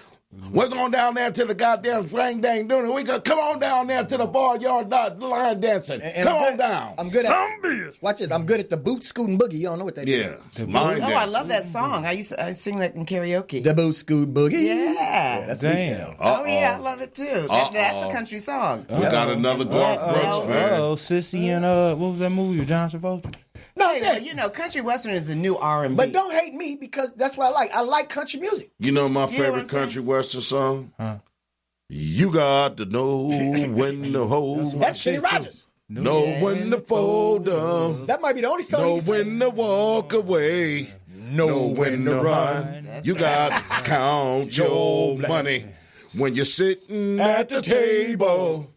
We're going down there to the goddamn Rang Dang Dooney. We go, come on down there to the barnyard line dancing. Come on down. I'm good at Watch it. I'm good at the boot scooting boogie. You don't know what that is. Yeah. Line I dancing. love that song. I sing that in karaoke. The boot scoot boogie. Yeah. That's Damn. Oh, yeah, I love it too. That's a country song. We got another Garth Brooks fan. Oh, Sissy and what was that movie with John Travolta? No, Hey, well, you know, country western is the new R&B. but don't hate me because that's what I like. I like country music. You know my what I'm favorite saying? country western song? You got to know when to hold. That's Kenny Rogers. Know when to fold them. That might be the only song Know he can when sing. to walk away. Know when to run. You got to count your money when you're sitting at the table.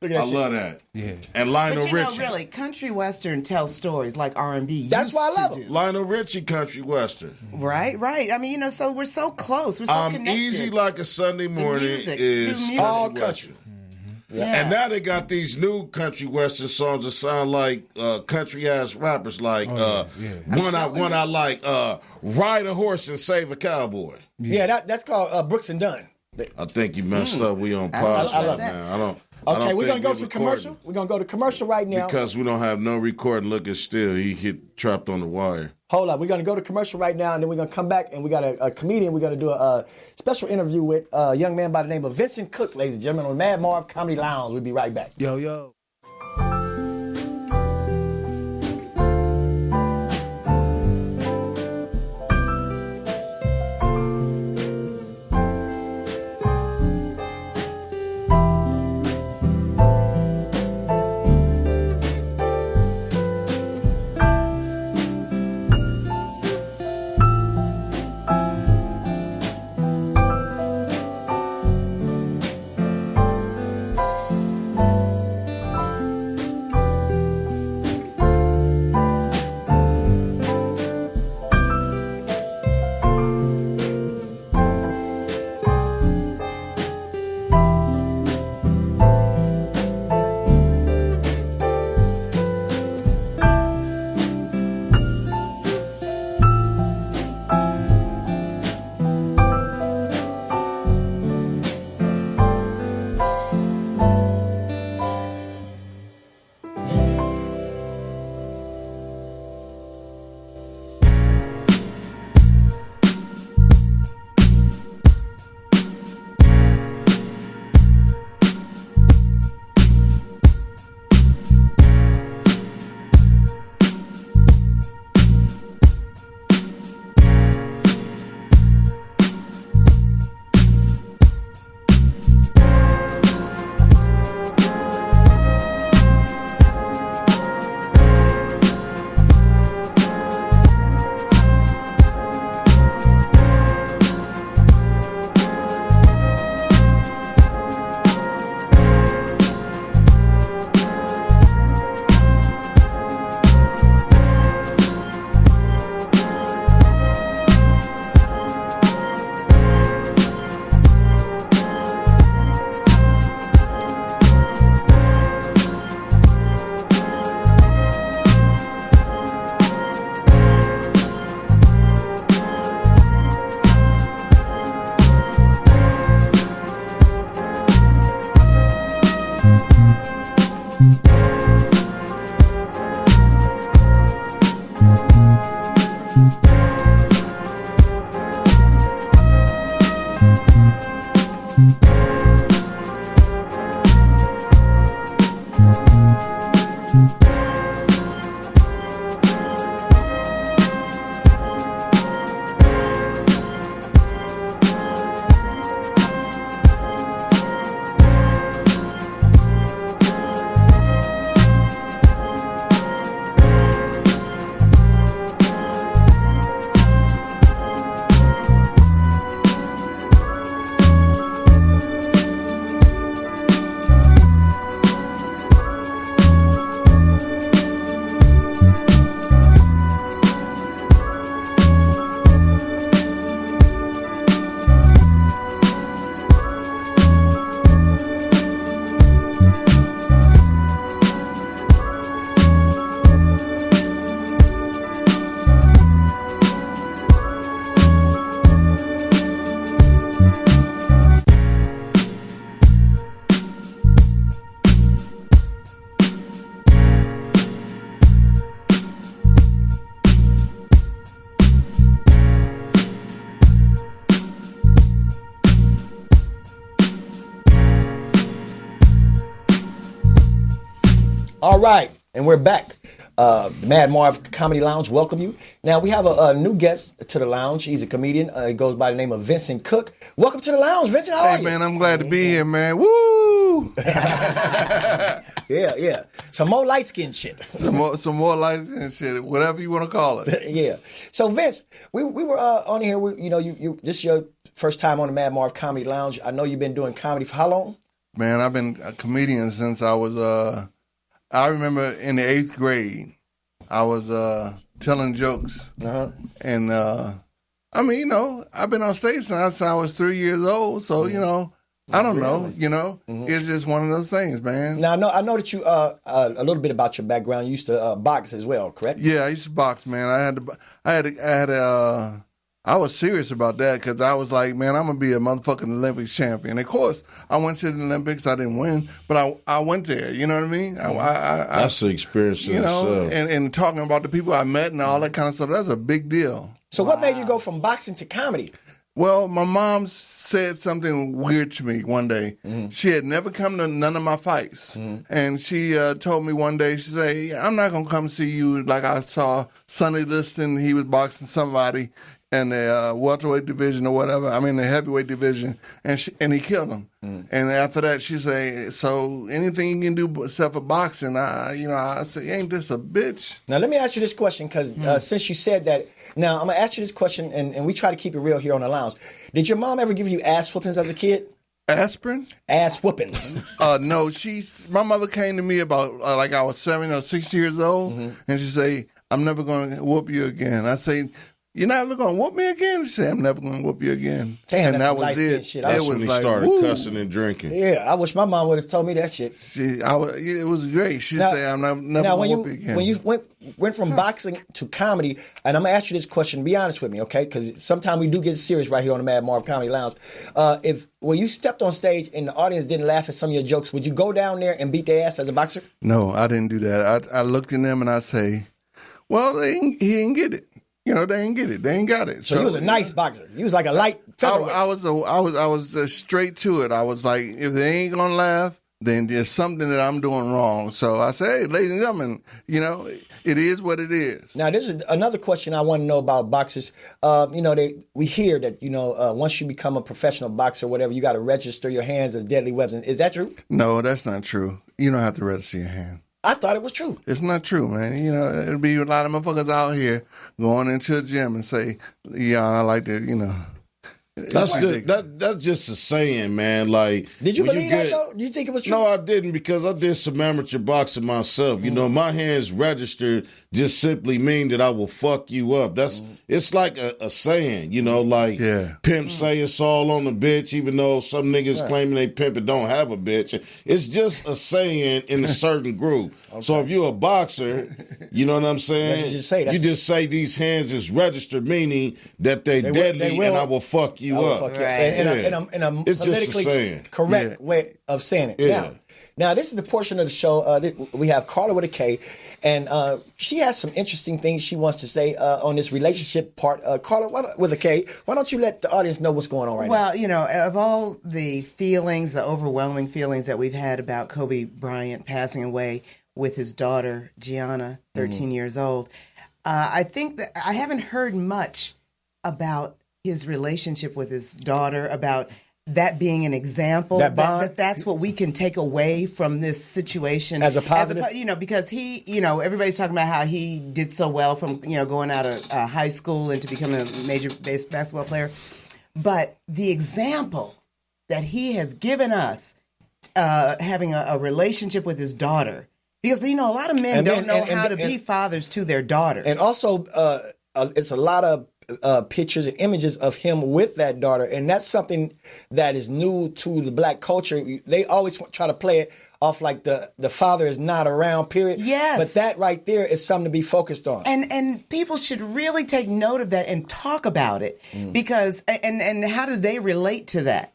Look at that I shit. love that. Yeah. And Lionel But you know, Richie. really, country western tells stories like R&B. That's why I love him. him. Lionel Richie country western. Right. I mean, you know, so we're so close. We're so connected. Easy like a Sunday morning music, is through music. All country country. western. Yeah. And now they got these new country western songs that sound like country ass rappers, like one I like, Ride a Horse and Save a Cowboy. Yeah, that's called Brooks and Dunn. I think you messed up. We on pause I right love that. now. I don't. Okay, we're think gonna go we to recording. commercial. We're gonna go to commercial right now. Because we don't have no recording. Look at still. He hit trapped on the wire. Hold up, we're gonna go to commercial right now, and then we're gonna come back and we got a comedian. We're gonna do a special interview with a young man by the name of Vincent Cook, ladies and gentlemen, on Madd Marv Comedy Lounge. We'll be right back. Yo. All right, and we're back. The Madd Marv Comedy Lounge, welcome you. Now, we have a new guest to the lounge. He's a comedian. He goes by the name of Vincent Cook. Welcome to the lounge, Vincent. How are you? Hey, man, I'm glad to be here, man. Woo! Yeah. Some more light-skinned shit. Some more light and shit, whatever you want to call it. Yeah. So, Vince, we were on here. You this is your first time on the Madd Marv Comedy Lounge. I know you've been doing comedy for how long? Man, I've been a comedian since I was, I remember in the 8th grade, I was telling jokes. Uh-huh. And, I mean, you know, I've been on stage since I was 3 years old. So, you know, I don't know, you know. It's just one of those things, man. Now, I know that you, a little bit about your background. You used to box as well, correct? Yeah, I used to box, man. I was serious about that because I was like, man, I'm going to be a motherfucking Olympics champion. Of course, I went to the Olympics. I didn't win, but I went there. You know what I mean? That's the experience in you know, itself. and talking about the people I met and all that kind of stuff, that's a big deal. So what made you go from boxing to comedy? Well, my mom said something weird to me one day. She had never come to none of my fights. And she told me one day, she said, I'm not going to come see you like I saw Sonny Liston. He was boxing somebody in the welterweight division or whatever. I mean, the heavyweight division. And he killed him. And after that, she said, so anything you can do except for boxing, I said, ain't this a bitch? Now, let me ask you this question because since you said that, now I'm going to ask you this question, and we try to keep it real here on the lounge. Did your mom ever give you ass whoopings as a kid? Aspirin? Ass whoopings. No, my mother came to me about like I was 7 or 6 years old, and she say, I'm never going to whoop you again. I say, you're never going to whoop me again? She said, I'm never going to whoop you again. Damn, and that's that was it. Shit. That's it was when he like, started woo. cussing and drinking. Yeah, I wish my mom would have told me that shit. It was great. She said, I'm never going to whoop you again. When you went from boxing to comedy, and I'm going to ask you this question, be honest with me, okay? Because sometimes we do get serious right here on the Madd Marv Comedy Lounge. When you stepped on stage and the audience didn't laugh at some of your jokes, would you go down there and beat their ass as a boxer? No, I didn't do that. I looked in them and I say, well, he didn't get it. You know, they ain't get it. They ain't got it. So you was a nice boxer. You was like a light featherweight. I was straight to it. I was like, if they ain't gonna laugh, then there's something that I'm doing wrong. So I say, hey, ladies and gentlemen, you know, it is what it is. Now, this is another question I want to know about boxers. We hear that, once you become a professional boxer or whatever, you got to register your hands as deadly weapons. Is that true? No, that's not true. You don't have to register your hand. I thought it was true. It's not true, man. You know, it'll be a lot of motherfuckers out here going into a gym and say, yeah, I like to, you know. That's just a saying, man. Like, did you believe that though? Do you think it was true? No, I didn't, because I did some amateur boxing myself. You know, my hands registered just simply mean that I will fuck you up. It's like a saying, you know, like pimp say it's all on the bitch, even though some niggas claiming they pimp and don't have a bitch. It's just a saying in a certain group. Okay. So if you're a boxer, you know what I'm saying? You just say these hands is registered, meaning that they deadly and I will fuck you up. Fuck in a it's politically correct way of saying it. Yeah. Now, this is the portion of the show. We have Karla with a K, and she has some interesting things she wants to say on this relationship part. Karla, with a K, why don't you let the audience know what's going on right now? Well, you know, of all the feelings, the overwhelming feelings that we've had about Kobe Bryant passing away with his daughter, Gianna, 13 years old, I think that I haven't heard much about his relationship with his daughter, about that being an example, that's what we can take away from this situation as a positive, because he, everybody's talking about how he did so well from, going out of high school into becoming a major basketball player. But the example that he has given us, having a relationship with his daughter, because, a lot of men don't know how to be fathers to their daughters. And also, it's a lot of pictures and images of him with that daughter, and that's something that is new to the black culture. They always try to play it off like the father is not around, period. Yes. But that right there is something to be focused on. And people should really take note of that and talk about it, because and how do they relate to that?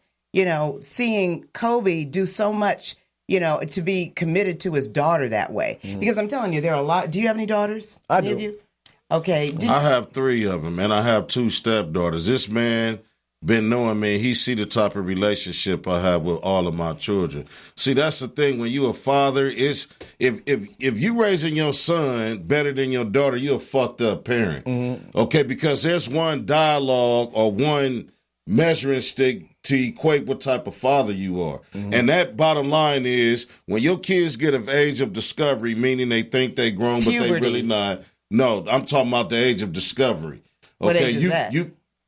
Seeing Kobe do so much, to be committed to his daughter that way. Because I'm telling you, there are a lot. Do you have any daughters? I any do. Of you? Okay. I have 3 of them, and I have 2 stepdaughters. This man been knowing me, he see the type of relationship I have with all of my children. See, that's the thing. When you a father, it's if you raising your son better than your daughter, you're a fucked up parent. Okay, because there's one dialogue or one measuring stick to equate what type of father you are. And that bottom line is when your kids get of age of discovery, meaning they think they grown, but they really not. No, I'm talking about the age of discovery. Okay, what age is that?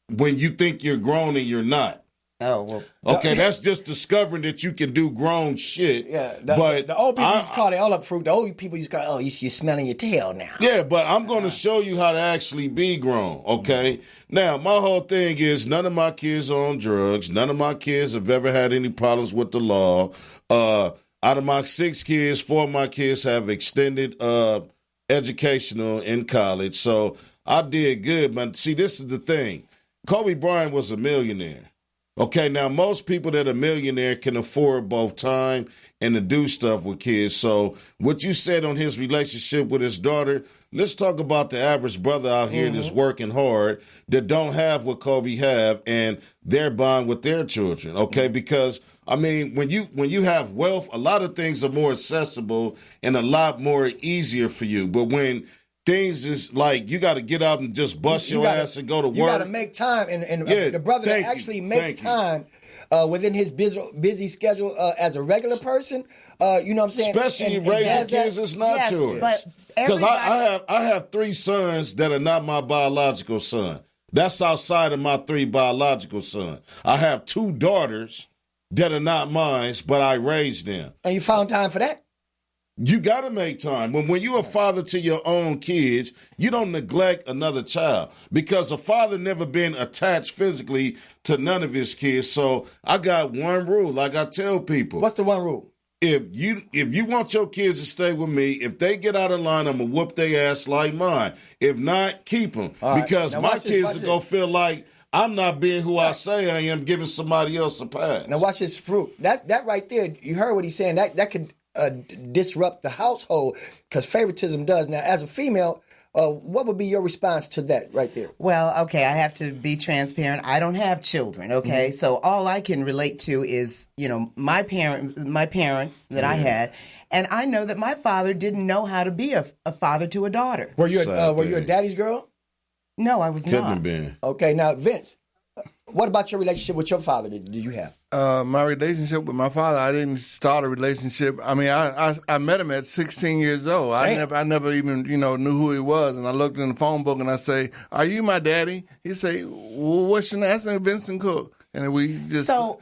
When you think you're grown and you're not. Oh, well. Okay, that's just discovering that you can do grown shit. Yeah, but the old people used to call it all up fruit. The old people used to call you're smelling your tail now. Yeah, but I'm going to show you how to actually be grown, okay? Now, my whole thing is none of my kids are on drugs. None of my kids have ever had any problems with the law. Out of my 6 kids, 4 of my kids have extended educational in college. So I did good. But see, this is the thing. Kobe Bryant was a millionaire. Okay, now most people that are millionaire can afford both time and to do stuff with kids. So what you said on his relationship with his daughter, let's talk about the average brother out here that's working hard, that don't have what Kobe have, and they're bond with their children, okay? Because, I mean, when you have wealth, a lot of things are more accessible and a lot more easier for you. But when things is like you got to get out and just bust your ass and go to work. You got to make time, and the brother that actually makes time within his busy schedule as a regular person. You know what I'm saying? Especially raising kids is not yours. Because I have 3 sons that are not my biological son. That's outside of my 3 biological sons. I have 2 daughters that are not mine, but I raised them. And you found time for that? You got to make time. When you're a father to your own kids, you don't neglect another child because a father never been attached physically to none of his kids. So I got one rule, like I tell people. What's the one rule? If you want your kids to stay with me, if they get out of line, I'm going to whoop their ass like mine. If not, keep them. Because my kids are going to feel like I'm not being who I say I am, giving somebody else a pass. Now watch this fruit. That right there, you heard what he's saying. That could disrupt the household because favoritism does. Now, as a female, what would be your response to that right there? Well, okay, I have to be transparent. I don't have children, okay? So all I can relate to is, my parents that I had, and I know that my father didn't know how to be a father to a daughter. Were you a daddy's girl? No, I was Couldn't not. have been. Okay, now, Vince, what about your relationship with your father did you have? My relationship with my father, I didn't start a relationship. I mean, I met him at 16 years old. I never even, knew who he was. And I looked in the phone book and I say, "Are you my daddy?" He say, "Well, what's your name?" I said, "Vincent Cook." And we just, I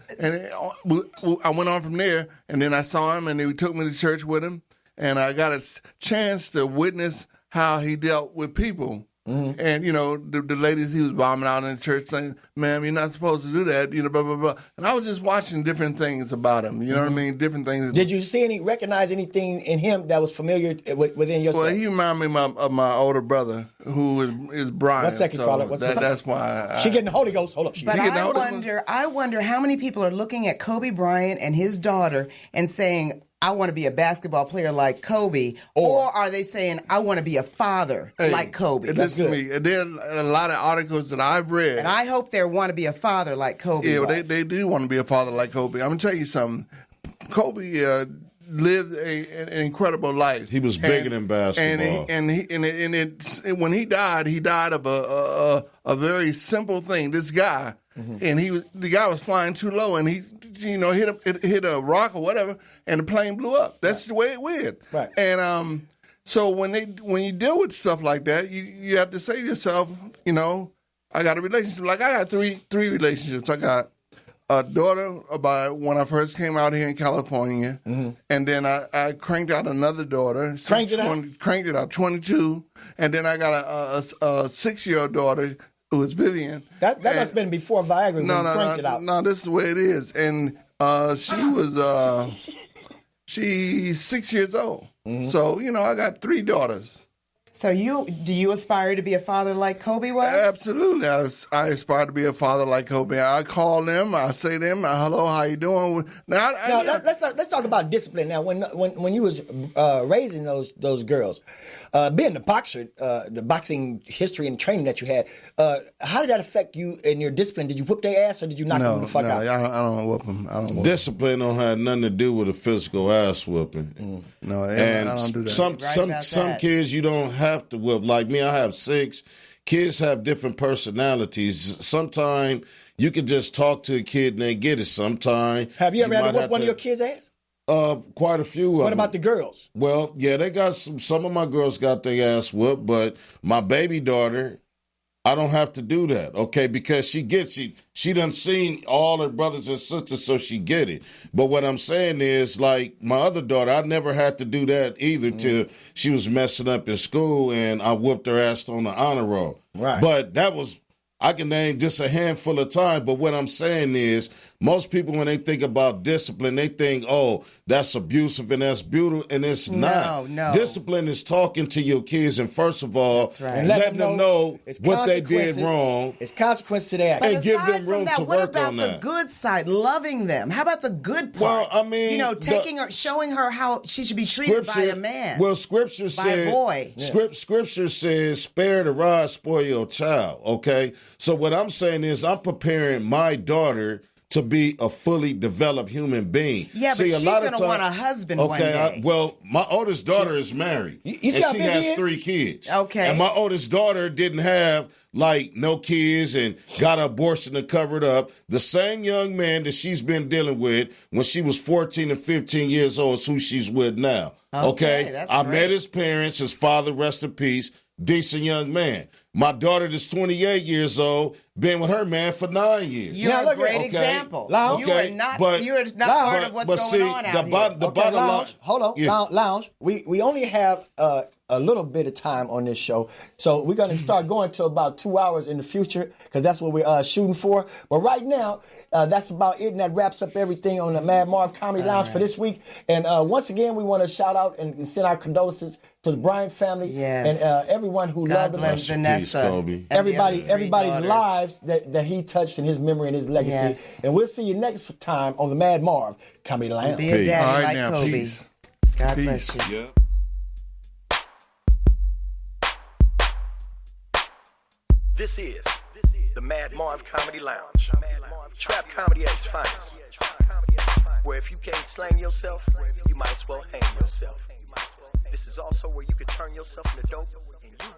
went on from there. And then I saw him and he took me to church with him. And I got a chance to witness how he dealt with people. Mm-hmm. And, the ladies he was bombing out in the church saying, "Ma'am, you're not supposed to do that," blah, blah, blah. And I was just watching different things about him, you know what I mean? Different things. Did you recognize anything in him that was familiar within yourself? Well, he reminded me of my older brother, who is Brian. 1 second, Karla. That's why. She getting the Holy Ghost. Hold up. But I wonder how many people are looking at Kobe Bryant and his daughter and saying, "I want to be a basketball player like Kobe," or are they saying, "I want to be a father like Kobe"? Listen to me. There are a lot of articles that I've read. And I hope they want to be a father like Kobe. Yeah, they do want to be a father like Kobe. I'm going to tell you something. Kobe lived an incredible life. He was bigger than basketball. And when he died of a very simple thing. This guy, and the guy was flying too low, and he hit a rock or whatever, and the plane blew up. That's the way it went. Right. And so when you deal with stuff like that, you have to say to yourself, I got a relationship. Like I got three relationships. I got a daughter about when I first came out here in California, and then I cranked out another daughter. Cranked it out, 22, and then I got a 6-year-old daughter. It was Vivian. That must have been before Viagra. Cranked it out. No, this is the way it is. And she's 6 years old. So, I got 3 daughters. So do you aspire to be a father like Kobe was? Absolutely. I aspire to be a father like Kobe. I call them, I say to them, hello, how you doing? Now, let's talk about discipline. Now, when you was raising those girls, being the boxer, the boxing history and training that you had, how did that affect you in your discipline? Did you whoop their ass or did you knock them the fuck out? I don't whoop them. Discipline don't have nothing to do with a physical ass whooping. No, and I don't do that. Some kids you don't have to whip. Like me, I have 6. Kids have different personalities. Sometimes you can just talk to a kid and they get it. Sometimes have you ever had to whoop one of your kids' ass? Quite a few. What about the girls? Well, yeah, they got some of my girls got their ass whooped, but my baby daughter, I don't have to do that, okay? Because she done seen all her brothers and sisters, so she get it. But what I'm saying is, like, my other daughter, I never had to do that either till she was messing up in school, and I whooped her ass on the honor roll. Right. But that was, I can name just a handful of times, but what I'm saying is, most people, when they think about discipline, they think, oh, that's abusive and that's brutal, and it's not. No. Discipline is talking to your kids, and first of all, and letting them know what they did wrong. It's consequence to their And actions. give them room to work on that. What about the good side, loving them? How about the good part? Well, I mean, showing her how she should be treated by a man. Well, Scripture says, by a boy. Scripture says, spare the rod, spoil your child, okay? So what I'm saying is I'm preparing my daughter to be a fully developed human being. Yeah, but she's going to want a husband one day. Well, my oldest daughter is married, you and see how she big has he is? 3 kids. Okay. And my oldest daughter didn't have, like, no kids and got an abortion to cover it up. The same young man that she's been dealing with when she was 14 and 15 years old is who she's with now. Okay? That's I great. met his parents, his father, rest in peace, decent young man. My daughter that's 28 years old, been with her man for 9 years. You're a great example. Lounge. You are not part of what's going on out here. The bottom line. Lounge, hold on, Yeah. Lounge. We only have a little bit of time on this show, so we're going to start going to about 2 hours in the future because that's what we're shooting for. But right now, that's about it, and that wraps up everything on the Madd Marv Comedy Lounge for this week. And once again, we want to shout out and send our condolences to the Bryant family and everyone who loved him. God bless Vanessa. Everybody's lives that he touched in his memory and his legacy. Yes. And we'll see you next time on the Madd Marv Comedy Lounge. Be a daddy like now, Kobe. peace. God Peace. bless you. Yeah. This is the Madd Marv Comedy Lounge. Trap comedy at its finest. Where if you can't slang yourself, you might as well hang yourself. This is also where you can turn yourself into dope and use